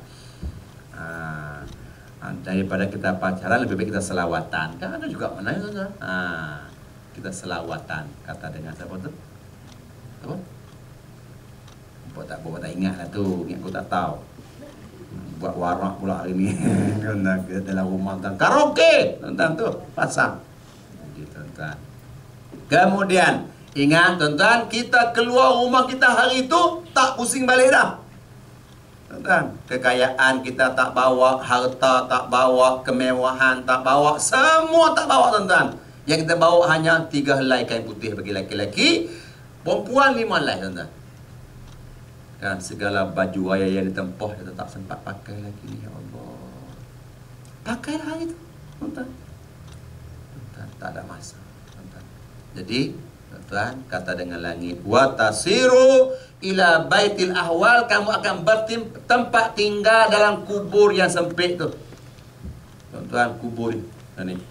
Daripada kita pacaran lebih baik kita selawatan. Kan ada juga mana tuan-tuan. Kita selawatan kata dengan siapa tu? Apa? Buat tak ingat lah tu. Ingat aku tak tahu. Buat warak pula hari ni. Kita dalam rumah tuan. Karaoke tuan-tuan tu pasang. Tuan-tuan. Kemudian ingat tuan-tuan, kita keluar rumah kita hari itu tak pusing balik dah. Tuan-tuan, kekayaan kita tak bawa, harta tak bawa, kemewahan tak bawa, semua tak bawa tuan-tuan. Yang kita bawa hanya 3 helai kain putih bagi laki-laki, perempuan 5 helai tuan-tuan. Kan segala baju ayah yang ditempah kita tak sempat pakai lagi, ya Allah. Pakailah hari itu tuan-tuan. Tak ada masa tuan-tuan. Jadi tuan-tuan kata dengan langit, wa tasiru ila baitil ahwal, kamu akan bertempat tinggal dalam kubur yang sempit tu. Tuan-tuan, kubur ni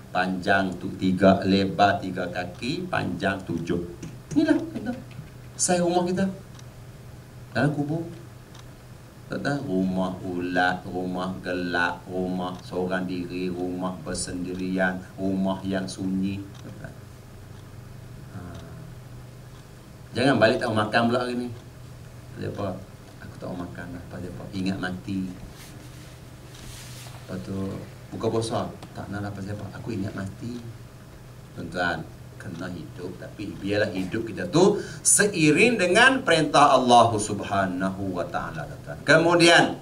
panjang tu 3, lebar 3 kaki, panjang 7. Inilah tuan-tuan, saya rumah kita dalam kubur. Tuan-tuan, rumah ulat, rumah gelap, rumah seorang diri, rumah bersendirian, rumah yang sunyi. Tuan-tuan. Jangan balik tak mau makan pula hari ni. Apa? Aku tak mau makan. Apa? Ingat mati. Lepas tu buka puasa, tak nak apa siapa. Aku ingat mati. Tuan-tuan, kena hidup, tapi biarlah hidup kita tu seiring dengan perintah Allah Subhanahu wa taala. Kemudian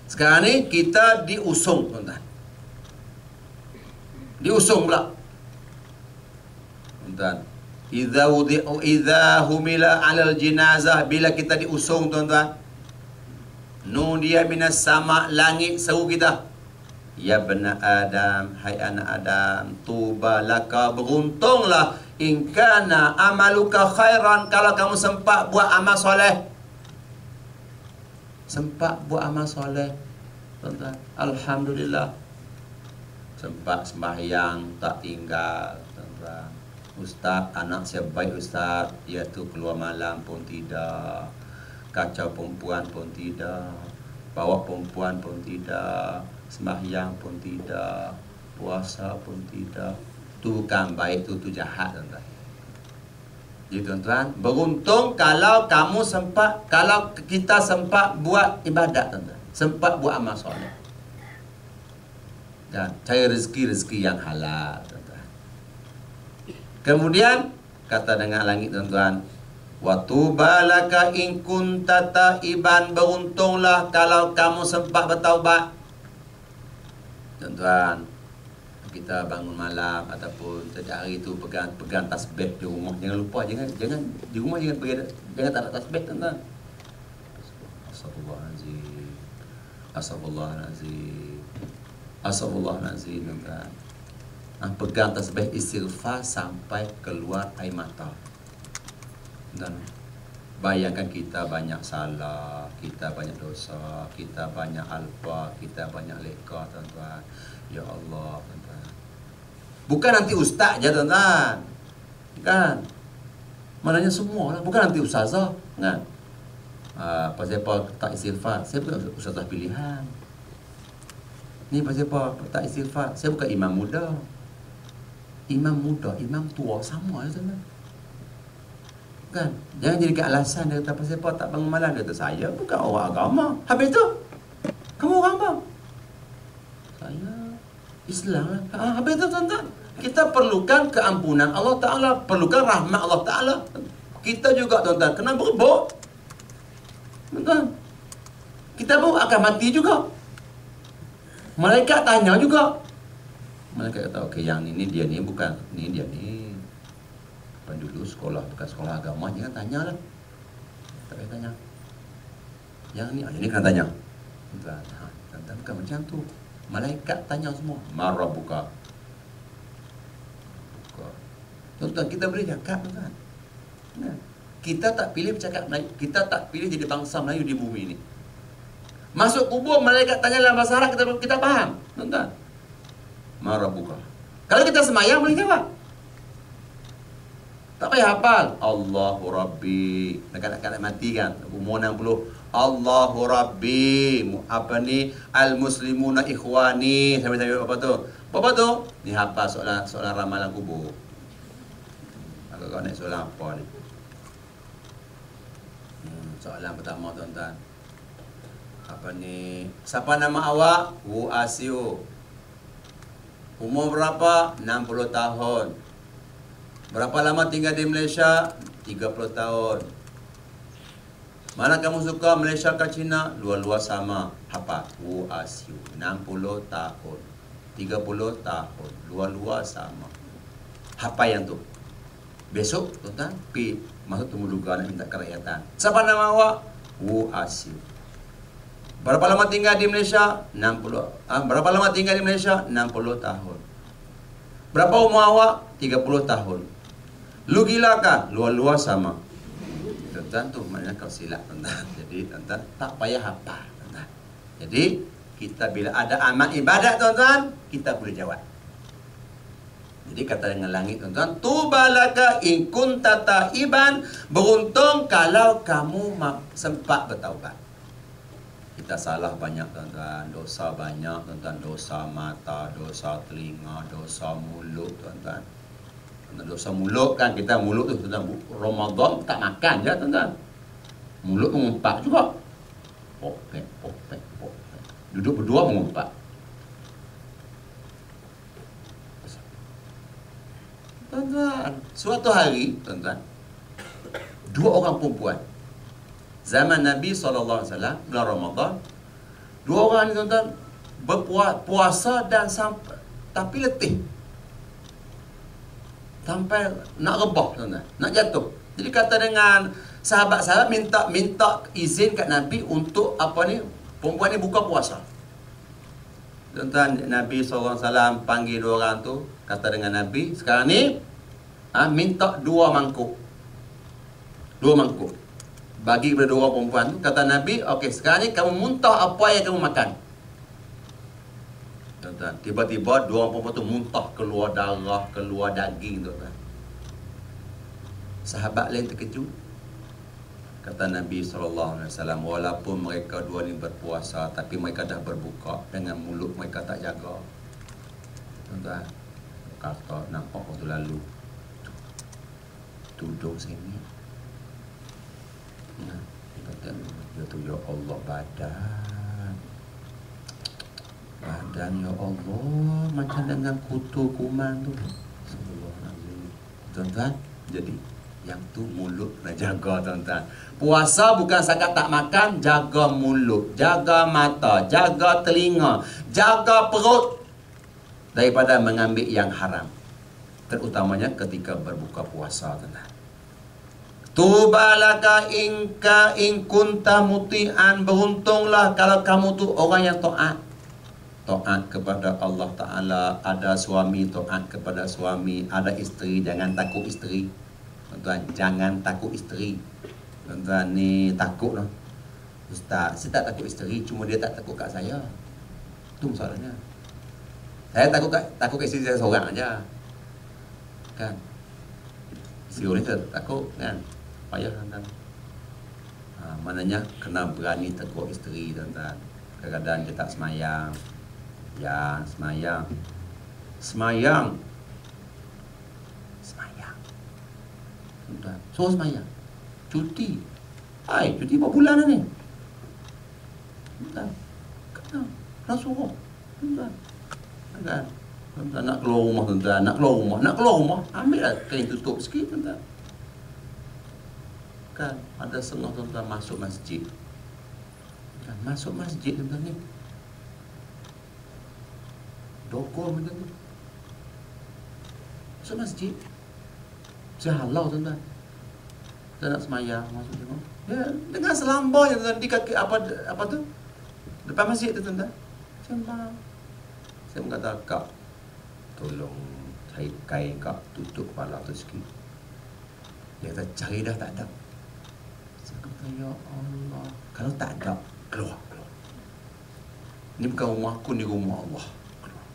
sekarang ni kita diusung tuan-tuan. Diusung pula. Tuan-tuan, idza humila 'alal jinazah, bila kita diusung tuan-tuan, nudiya minas sama, langit seru kita, ya bena Adam, hai anak Adam, tuba laka, beruntunglah, in kana amaluka khairan, kalau kamu sempat buat amal soleh. Sempat buat amal soleh tuan-tuan, alhamdulillah. Sempat sembahyang tak tinggal tuan-tuan. Ustaz, anak saya baik Ustaz, dia tu keluar malam pun tidak, kacau perempuan pun tidak, bawa perempuan pun tidak, sembahyang pun tidak, puasa pun tidak. Tu bukan baik, tu jahat tuan-tuan. Jadi tuan-tuan, beruntung kalau kamu sempat, kalau kita sempat buat ibadat tuan-tuan, sempat buat amal soleh dan cari rezeki-rezeki yang halal tuan-tuan. Kemudian kata dengan langit tuan-tuan, wa tubalaka in kunta taiban, beruntunglah kalau kamu sempat bertaubat. Tuan-tuan, kita bangun malam ataupun setiap hari itu pegang tasbih di rumah. Jangan lupa, jangan di rumah jangan tak ada tasbih tuan-tuan. Astagfirullahalazim. Astagfirullahalazim. Astagfirullahalazim tuan-tuan. Pegang tasbih istighfar sampai keluar air mata. Dan bayangkan kita banyak salah, kita banyak dosa, kita banyak alfa, kita banyak leka tuan-tuan. Ya Allah tuan-tuan. Bukan nanti ustaz je tuan-tuan. Kan? Maknanya semua lah. Bukan nanti ustazah. Kan? Pasal apa tak istighfar? Saya bukan ustazah pilihan. Ni pasal apa tak istighfar? Saya bukan imam muda. Imam muda, imam tua sama je tuan-tuan. Kan? Jangan jadikan alasan dia kata pasal apa tak bangun malam. Dia kata saya bukan orang agama. Habis tu kamu orang apa? Saya Islam lah. Habis tu tuan-tuan, kita perlukan keampunan Allah Ta'ala, perlukan rahmat Allah Ta'ala. Kita juga tuan-tuan kena berebut. Tuan-tuan, kita pun akan mati juga. Malaikat tanya juga. Malaikat kata, okey, yang ni dia ni bukan, ni dia ni. Kan dulu sekolah, bukan sekolah agama, jangan tanya lah. Tak payah tanya. Yang ni kena tanya. Tuan-tuan, bukan macam tu. Malaikat tanya semua. Marah buka. Tuan-tuan, kita boleh cakap, tuan-tuan. Kita tak pilih bercakap Melayu. Kita tak pilih jadi bangsa Melayu di bumi ini. Masuk kubur, malaikat tanya dalam bahasa Arab, kita faham, tuan-tuan. Marah buka. Kalau kita semayang, boleh jawab. Tak payah hafal. Allahu Rabbi. Nak mati kan? Umur 60. Allahu Rabbi. Apa ni? Al-Muslimuna ikhwani. Sampai apa tu? Apa tu? Ni hafal soalan ramalan kubur. Kau nak soalan apa ni? Soalan pertama, tuan-tuan. Apa ni? Siapa nama awak? Wu Asiu. Umur berapa? 60 tahun. Berapa lama tinggal di Malaysia? 30 tahun. Mana kamu suka, Malaysia ke China? Dua-dua sama. Apa? Wu Asiu. 60 tahun. 30 tahun. Dua-dua sama. Apa yang tu? Besok, tuan-tuan, pergi masuk Temuduga nak minta kerakyatan. Siapa nama awak? Wu Asiu. Berapa lama tinggal di Malaysia? 60. Berapa lama tinggal di Malaysia? 60 tahun. Berapa umur awak? 30 tahun. Lu gila kah? Luar-luar sama. Tuan-tuan tu maknanya kau silap, tuan-tuan. Jadi tuan-tuan tak payah hafal, tuan-tuan. Jadi kita bila ada amal ibadat, tuan-tuan, kita boleh jawab. Jadi kata dengan langit, tuan-tuan, tubalaka in kunta taiban, beruntung kalau kamu sempat bertaubat. Kita salah banyak, tuan-tuan. Dosa banyak, tuan-tuan. Dosa mata, dosa telinga, dosa mulut, tuan-tuan. Dosa mulut kan, kita mulut tu, tuan-tuan, Ramadan tak makan je, tuan-tuan. Mulut mengumpat juga. Popek. Duduk berdua mengumpat. Tuan-tuan, suatu hari, tuan-tuan, dua orang perempuan zaman Nabi SAW, bulan Ramadan, dua orang ni, tuan-tuan, berpuasa dan tapi letih. Sampai nak rebah, tuan-tuan, nak jatuh. Jadi kata dengan sahabat-sahabat, minta izin kat Nabi untuk apa ni, perempuan ni buka puasa. Tuan-tuan, Nabi SAW panggil dua orang tu, kata dengan Nabi, sekarang ni minta 2 mangkuk. 2 mangkuk. Bagi kepada 2 orang perempuan tu, kata Nabi, okey, sekarang ni kamu muntah apa yang kamu makan. Tuan-tuan, tiba-tiba 2 orang perempuan tu muntah, keluar darah, keluar daging, tuan-tuan. Sahabat lain terkejut. Kata Nabi SAW, walaupun mereka dua ni berpuasa, tapi mereka dah berbuka, dengan mulut mereka tak jaga. Tuan-tuan, kata nampak waktu lalu tudung sini. Kata dia tu, ya Allah, badan ya Allah macam dengan kutu kuman tu. Tuan-tuan, jadi yang tu mulut nak jaga, tuan-tuan. Puasa bukan sakat tak makan, jaga mulut, jaga mata, jaga telinga, jaga perut daripada mengambil yang haram. Terutamanya ketika berbuka puasa, tuan-tuan. Tubalaka in kunta muti'an, beruntunglah kalau kamu tu orang yang taat. Taat kepada Allah Ta'ala. Ada suami, taat kepada suami. Ada isteri, jangan takut isteri. Tuan-tuan, jangan takut isteri. Tuan-tuan, ni takut lah. Ustaz, saya tak takut isteri, cuma dia tak takut kat saya. Itu masalahnya. Saya takut kat isteri saya seorang aja. Kan? Isteri orang ni takut, kan? Payah, tuan-tuan. Maknanya kena berani tegur isteri, tuan-tuan. Kadang-kadang dia tak semayang. Ya, semayang. Tuan-tuan, suruh semayang. Cuti. Hai, cuti berapa bulan ni? Tuan. Kena suruh. Tuan. Kan? Tuan nak keluar rumah, tuan. Nak keluar rumah. Ambil lah kain tutup sikit, tuan. Kan? Ada setengah tuan masuk masjid. Kan? Masuk masjid, tuan ni. Dogol macam tu. Masuk masjid. Saya halau, tuan. Saya nak semayang, masuk tengok. Ya, dengan selamba je, tuan. Di kaki, apa tu? Depan masjid tu, tuan. Saya berkata, Kak, tolong cari kain, Kak, tutup kepala tu sikit. Dia kata, cari dah tak ada. Saya kata, ya Allah, kalau tak ada, keluar. Ini bukan rumah aku, ni rumah Allah. Keluar.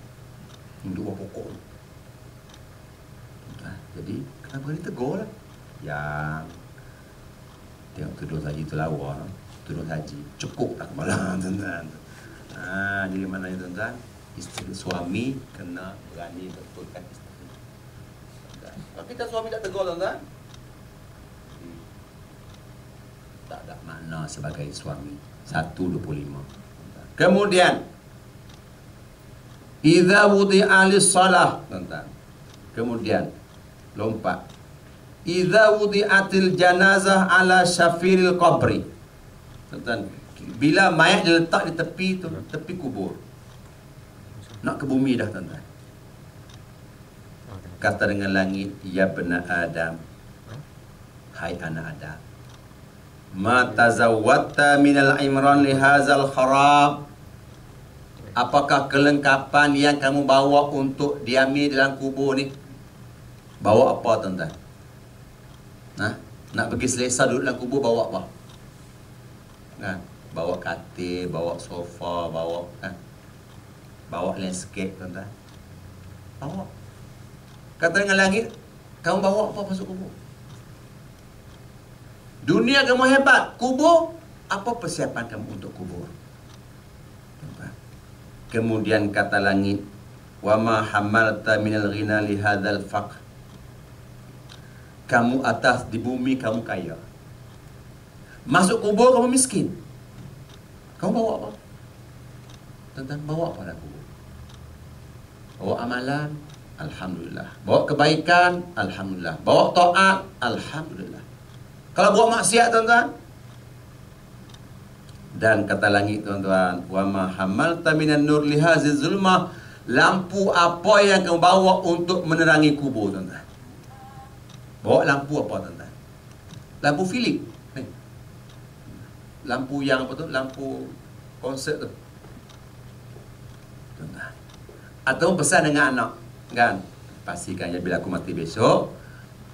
Ini dua pokok. Jadi, kenapa dia tegur lah? Yang tengok tuduh saji tu lawa, tuduh saji cukup tak malam, tuan-tuan. Jadi mana ni, tuan-tuan? Isteri suami kena berani betulkan isteri. Kalau kita suami tak tegur, tuan-tuan, tak ada makna sebagai suami. 1:25. Kemudian idza wudi'a lis-shalah, tuan-tuan. Kemudian lompat. Idza wudi'atil janazah ala syafiril qabri. Tuan-tuan, bila mayat diletak di tepi kubur. Nak ke bumi dah, tuan-tuan. Kata dengan langit, ya bena Adam, hai anak Adam, ma tazawwatta minal imran li hadzal kharab. Apakah kelengkapan yang kamu bawa untuk diami dalam kubur ni? Bawa apa, tuan-tuan? Nak pergi selesa duduk dalam kubur, bawa apa? Kan? Bawa katil, bawa sofa, bawa landscape, tuan-tuan. Bawa. Kata dengan langit, kamu bawa apa masuk kubur? Dunia kamu hebat, kubur, apa persiapan kamu untuk kubur? Tuan-tuan. Kemudian kata langit, wa ma hamalta minal ghina li hadzal faqr. Kamu atas di bumi kamu kaya, masuk kubur kamu miskin. Kamu bawa apa? Tuan-tuan, bawa apa dalam kubur? Bawa amalan, alhamdulillah. Bawa kebaikan, alhamdulillah. Bawa taat, alhamdulillah. Kalau bawa maksiat, tuan-tuan, dan kata langit, tuan-tuan, wa ma hamalta minan nur li haziz zulmah. Lampu apa yang kamu bawa untuk menerangi kubur, tuan-tuan? Bawa lampu apa, tuan-tuan? Lampu Philip. Lampu yang apa tu? Lampu konsert tu. Tuan-tuan. Atau pesan dengan anak, kan? Pastikan ya, bila aku mati besok,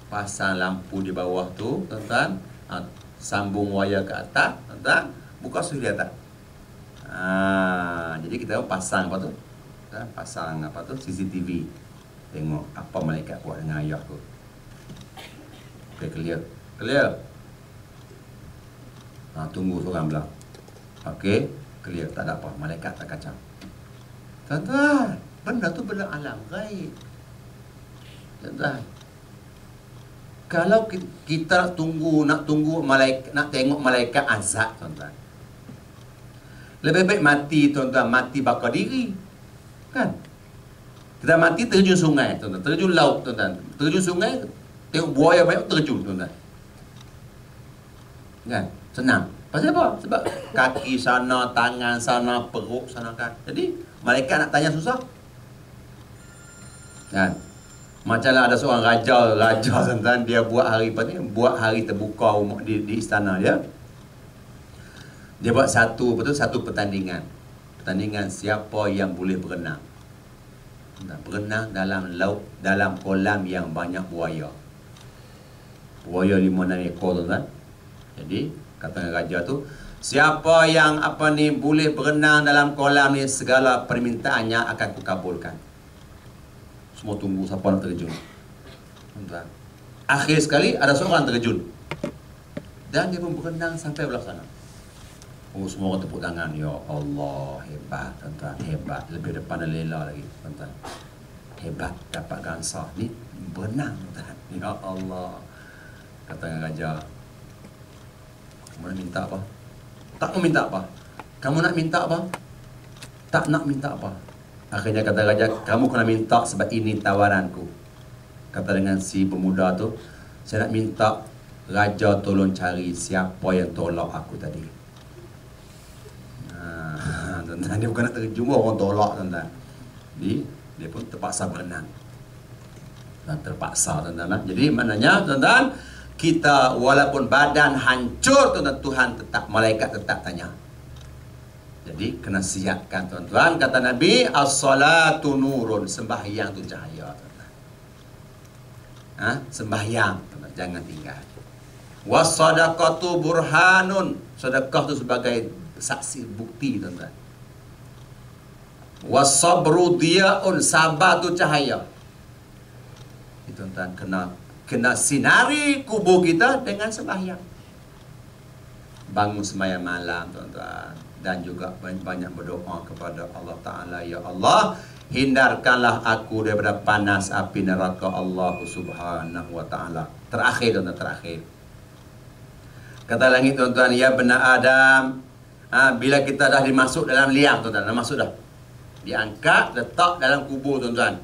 pasang lampu di bawah tu, tuan-tuan. Sambung wayar ke atas, tuan-tuan. Buka suhu di atas. Jadi kita pasang apa tu? Pasang apa tu? CCTV. Tengok apa malaikat buat dengan ayah tu. Okey, clear. Tunggu seorang belah. Okey, clear, tak ada apa. Malaikat tak kacau. Tuan-tuan, benda tu benda alam gaib. Tuan-tuan, kalau kita nak tunggu malaikat, nak tengok malaikat azab, tuan-tuan, lebih baik mati, tuan-tuan. Mati bakar diri, kan? Kita mati terjun sungai, tuan-tuan. Terjun laut, tuan-tuan. Terjun sungai, tengok buaya banyak, terjun, tuan-tuan. Kan? Senang. Pasal apa? Sebab kaki sana, tangan sana, perut sana, kan. Jadi malaikat nak tanya susah. Kan? Macamlah ada seorang raja, tuan-tuan, dia buat hari terbuka di istana dia. Dia buat satu pertandingan. Pertandingan siapa yang boleh berenang. Berenang dalam laut, dalam kolam yang banyak buaya. Buaya 5-6 ekor, tuan-tuan. Jadi kata raja tu, siapa yang boleh berenang dalam kolam ni, segala permintaannya akan kukabulkan. Semua tunggu siapa nak terjun, tuan-tuan. Akhir sekali ada seorang terjun, dan dia pun berenang sampai belah sana. Semua orang tepuk tangan. Ya Allah, hebat, tuan-tuan, hebat. Lebih depan Lela lagi, tuan-tuan. Hebat, dapat gangsa ni berenang, tuan-tuan. Ya Allah. Kata raja, Kamu nak minta apa? Tak mau minta apa? Kamu nak minta apa? Tak nak minta apa? Akhirnya kata raja, kamu kena minta sebab ini tawaranku. Kata dengan si pemuda tu, saya nak minta raja tolong cari siapa yang tolak aku tadi. Tuan-tuan, dia bukan nak terjumpa orang tolak, tuan-tuan. Dia pun terpaksa berenang. Dan terpaksa, tuan-tuan. Jadi maknanya, tuan-tuan, kita walaupun badan hancur, tuan-tuan, Tuhan tetap, malaikat tetap tanya. Jadi kena siapkan, tuan-tuan. Kata Nabi, as-salatu nurun, sembahyang tu cahaya, tuan-tuan. Sembahyang, tuan-tuan, jangan tinggal. Was-sadaqatu burhanun, sedekah tu sebagai saksi bukti, tuan-tuan. Was-sabru diyaun, sabar tu cahaya. Itu, tuan-tuan, kena sinari kubur kita dengan sembahyang. Bangun sembahyang malam, tuan-tuan, dan juga banyak berdoa kepada Allah Ta'ala. Ya Allah, hindarkanlah aku daripada panas api neraka Allah Subhanahu wa Ta'ala. Terakhir, tuan-tuan, terakhir. Kata langit, tuan-tuan, ya benar Adam, bila kita dah dimasuk dalam liang, tuan-tuan, dah masuk dah, diangkat, letak dalam kubur, tuan-tuan.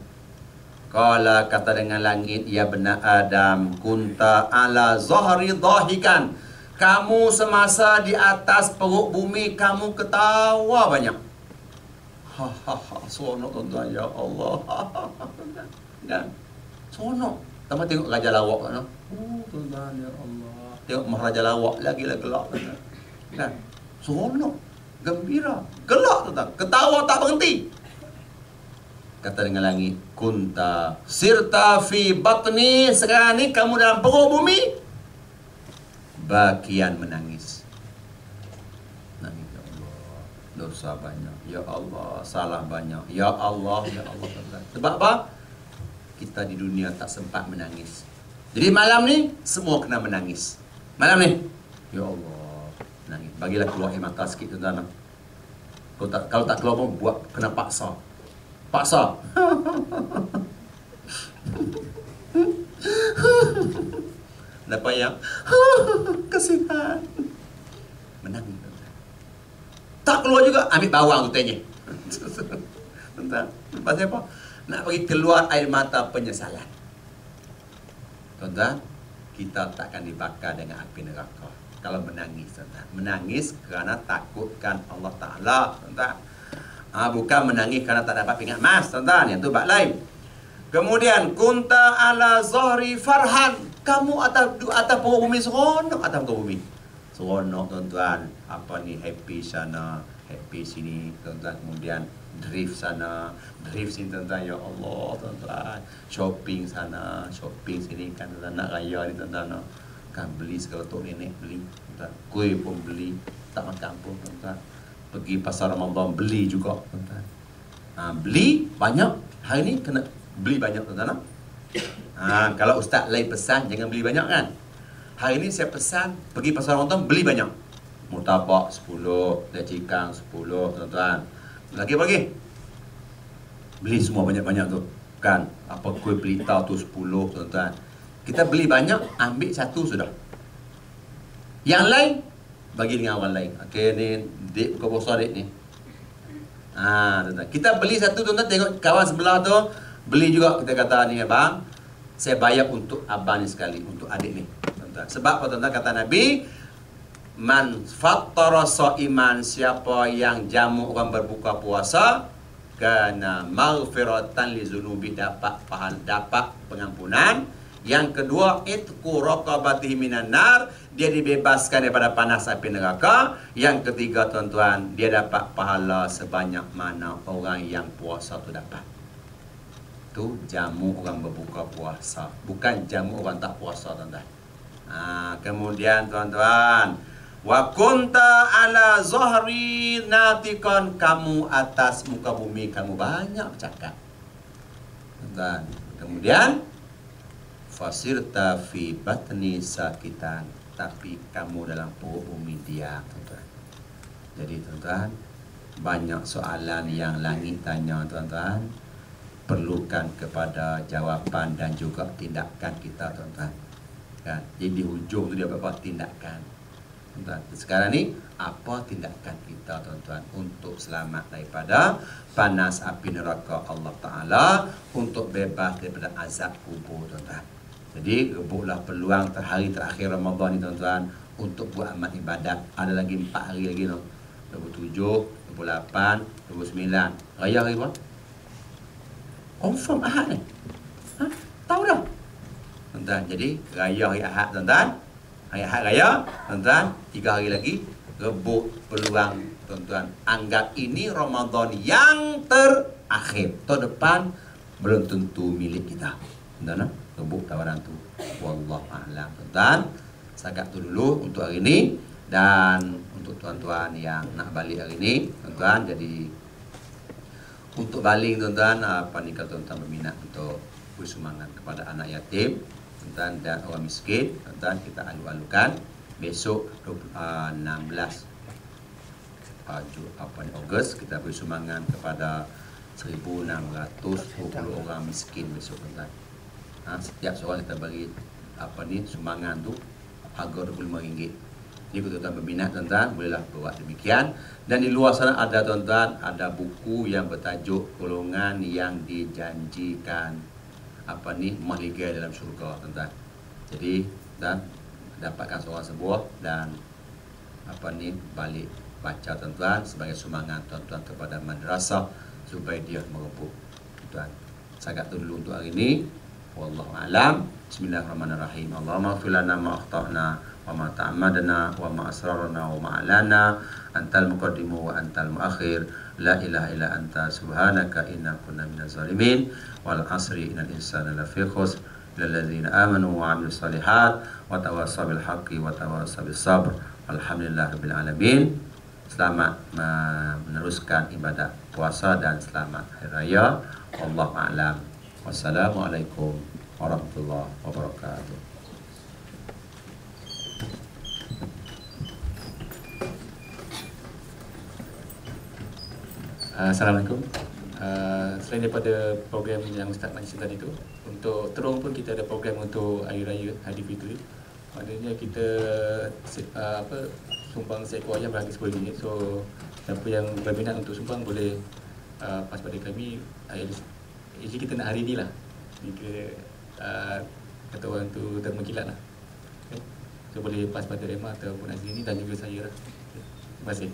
Qala, kata dengan langit, ya benar Adam, kunta ala zahri dhahikan, kamu semasa di atas perut bumi, kamu ketawa banyak. Seronok, tuan-tuan, ya Allah. Dan seronok. Tambah tengok raja lawak, kan? Tuan-tuan, ya Allah. Tengok maharaja lawak lagi gelak, tuan-tuan. Kan? Seronok, gembira, gelak, tuan-tuan. Ketawa tak berhenti. Kata dengan langit, kunta sirta fi batni, sekarang ni kamu dalam perut bumi, bakian menangis. Nangis, ya Allah, dosa banyak, ya Allah, salah banyak, ya Allah, ya Allah, tuan-tuan. Sebab apa? Kita di dunia tak sempat menangis. Jadi malam ni semua kena menangis. Malam ni, ya Allah, nangis. Bagilah keluar air mata sikit, tuan-tuan. Kalau tak keluar pun buat, kena paksa. Paksa. Dapat yang kasihan. Menangis, tuan-tuan. Tak keluar juga, ambil bawang tu tanya. Tuan-tuan, pasal apa? Nak bagi keluar air mata penyesalan. Tuan-tuan, kita takkan dibakar dengan api neraka kalau menangis, tuan-tuan. Menangis kerana takutkan Allah Ta'ala, tuan-tuan. Bukan menangis kerana tak dapat pingat emas, tuan-tuan. Yang tu bab lain. Kemudian, kunta ala zahri farhan, kamu atas perut bumi, seronok atas perut bumi. Seronok, tuan-tuan. Apa ni, happy sana, happy sini, tuan-tuan. Kemudian drift sana, drift sini, tuan-tuan. Ya Allah, tuan-tuan. Shopping sana, shopping sini, kan, tuan-tuan. Nak raya ni, tuan-tuan. Kan beli segala tok nenek beli, tuan-tuan. Kuih pun beli, tak makan pun, tuan-tuan. Pergi pasar Ramadan beli juga, tuan-tuan. Beli banyak. Hari ni kena beli banyak, tuan-tuan. Kalau ustaz lain pesan, jangan beli banyak, kan. Hari ni saya pesan pergi pasar Ramadan beli banyak. Murtabak 10, lecikan 10, tuan-tuan. Lagi beli semua banyak-banyak tu, kan. Apa kuih pelita tu 10, tuan-tuan. Kita beli banyak, ambil satu sudah. Yang lain bagi dengan orang lain. Okey, ni dik buka puasa dik ni. Tuan-tuan. Kita beli satu, tuan-tuan, tengok kawan sebelah tu beli juga, kita kata ni abang, saya bayar untuk abang ni sekali, untuk adik ni, tuan-tuan. Sebab apa, tuan-tuan, kata Nabi, man fattara iman, siapa yang jamu orang berbuka puasa, kana maghfiratan li zunubi, dapat pahala, dapat pengampunan. Yang kedua, itqu raqabatihi minan nar, dia dibebaskan daripada panas api neraka. Yang ketiga, tuan-tuan, dia dapat pahala sebanyak mana orang yang puasa tu dapat. Tu jamu orang berbuka puasa, bukan jamu orang tak puasa, tuan-tuan. Kemudian, tuan-tuan, wa kunta ala zahri natikan, kamu atas muka bumi kamu banyak bercakap, tuan-tuan. Kemudian fasirta fi batni sakitan, tapi kamu dalam perut bumi diam, tuan-tuan. Jadi, tuan-tuan, banyak soalan yang langit tanya, tuan-tuan, perlukan kepada jawapan dan juga tindakan kita, tuan-tuan. Kan? Jadi di hujung tu dia apa? Tindakan. Tuan-tuan, sekarang ni apa tindakan kita tuan-tuan untuk selamat daripada panas api neraka Allah Ta'ala, untuk bebas daripada azab kubur tuan-tuan. Jadi rebutlah peluang hari terakhir Ramadan ni tuan-tuan untuk buat amal ibadat. Ada lagi 4 hari lagi tu. 27, 28, 29. Raya hari apa? Confirm Ahad ni. Tahu dah. Tuan-tuan, jadi raya hari Ahad tuan-tuan. Hari Ahad raya, tuan-tuan, 3 hari lagi rebut peluang tuan-tuan. Anggap ini Ramadan yang terakhir. Tahun depan belum tentu milik kita. Tuan-tuan, rebut tawaran tu. Wallahu a'lam tuan-tuan. Setakat tu dulu untuk hari ini. Dan untuk tuan-tuan yang nak balik hari ini, tuan-tuan, jadi untuk balik tuan-tuan, apa ni kalau tuan-tuan berminat untuk bersumangan kepada anak yatim tuan dan orang miskin, tuan kita alu-alukan besok 16 Ogos kita beri sumbangan kepada 1,620 orang miskin besok tuan. Setiap seorang kita beri sumbangan tu harga RM25. Jadi kalau tuan berminat tuan bolehlah buat demikian. Dan di luar sana ada tuan-tuan, ada buku yang bertajuk golongan yang dijanjikan mahligai dalam syurga tuan-tuan. Jadi dan dapatkan seorang sebuah dan balik baca tuan-tuan sebagai sumbangan tuan-tuan kepada madrasah Zubaidiyah Merebut tuan. Sangat tu dulu untuk hari ini. Wallahu a'lam. Bismillahirrahmanirrahim. Allahumma ighfir lana ma akhtana wa ma ta'amadna wa ma asrarna wa ma a'lana, antal muqaddimu wa antal muakhir, la ilaha illa anta subhanaka inna kunna minaz zalimin, wal asri innal insana lafi khusr, lil ladzina amanu wa 'amilus solihat wa tawassaw bil haqqi wa tawassaw bis sabr. Alhamdulillahirabbil alamin. Selamat meneruskan ibadat puasa dan selamat hari raya. Wallahu a'lam. Wassalamualaikum warahmatullahi wabarakatuh. Assalamualaikum. Selain daripada program yang Ustaz Mansur tadi tu, untuk Terong pun kita ada program untuk Hari Raya Aidilfitri. Maknanya kita sumbang seekor ayam bagi RM10. So siapa yang berminat untuk sumbang boleh pas pada kami. Actually kita nak hari ni lah. Jika kata orang tu termengkilat lah. Okay. So boleh pas pada Rema ataupun Azri ni dan juga saya lah. Okay. Terima kasih.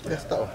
Dah start.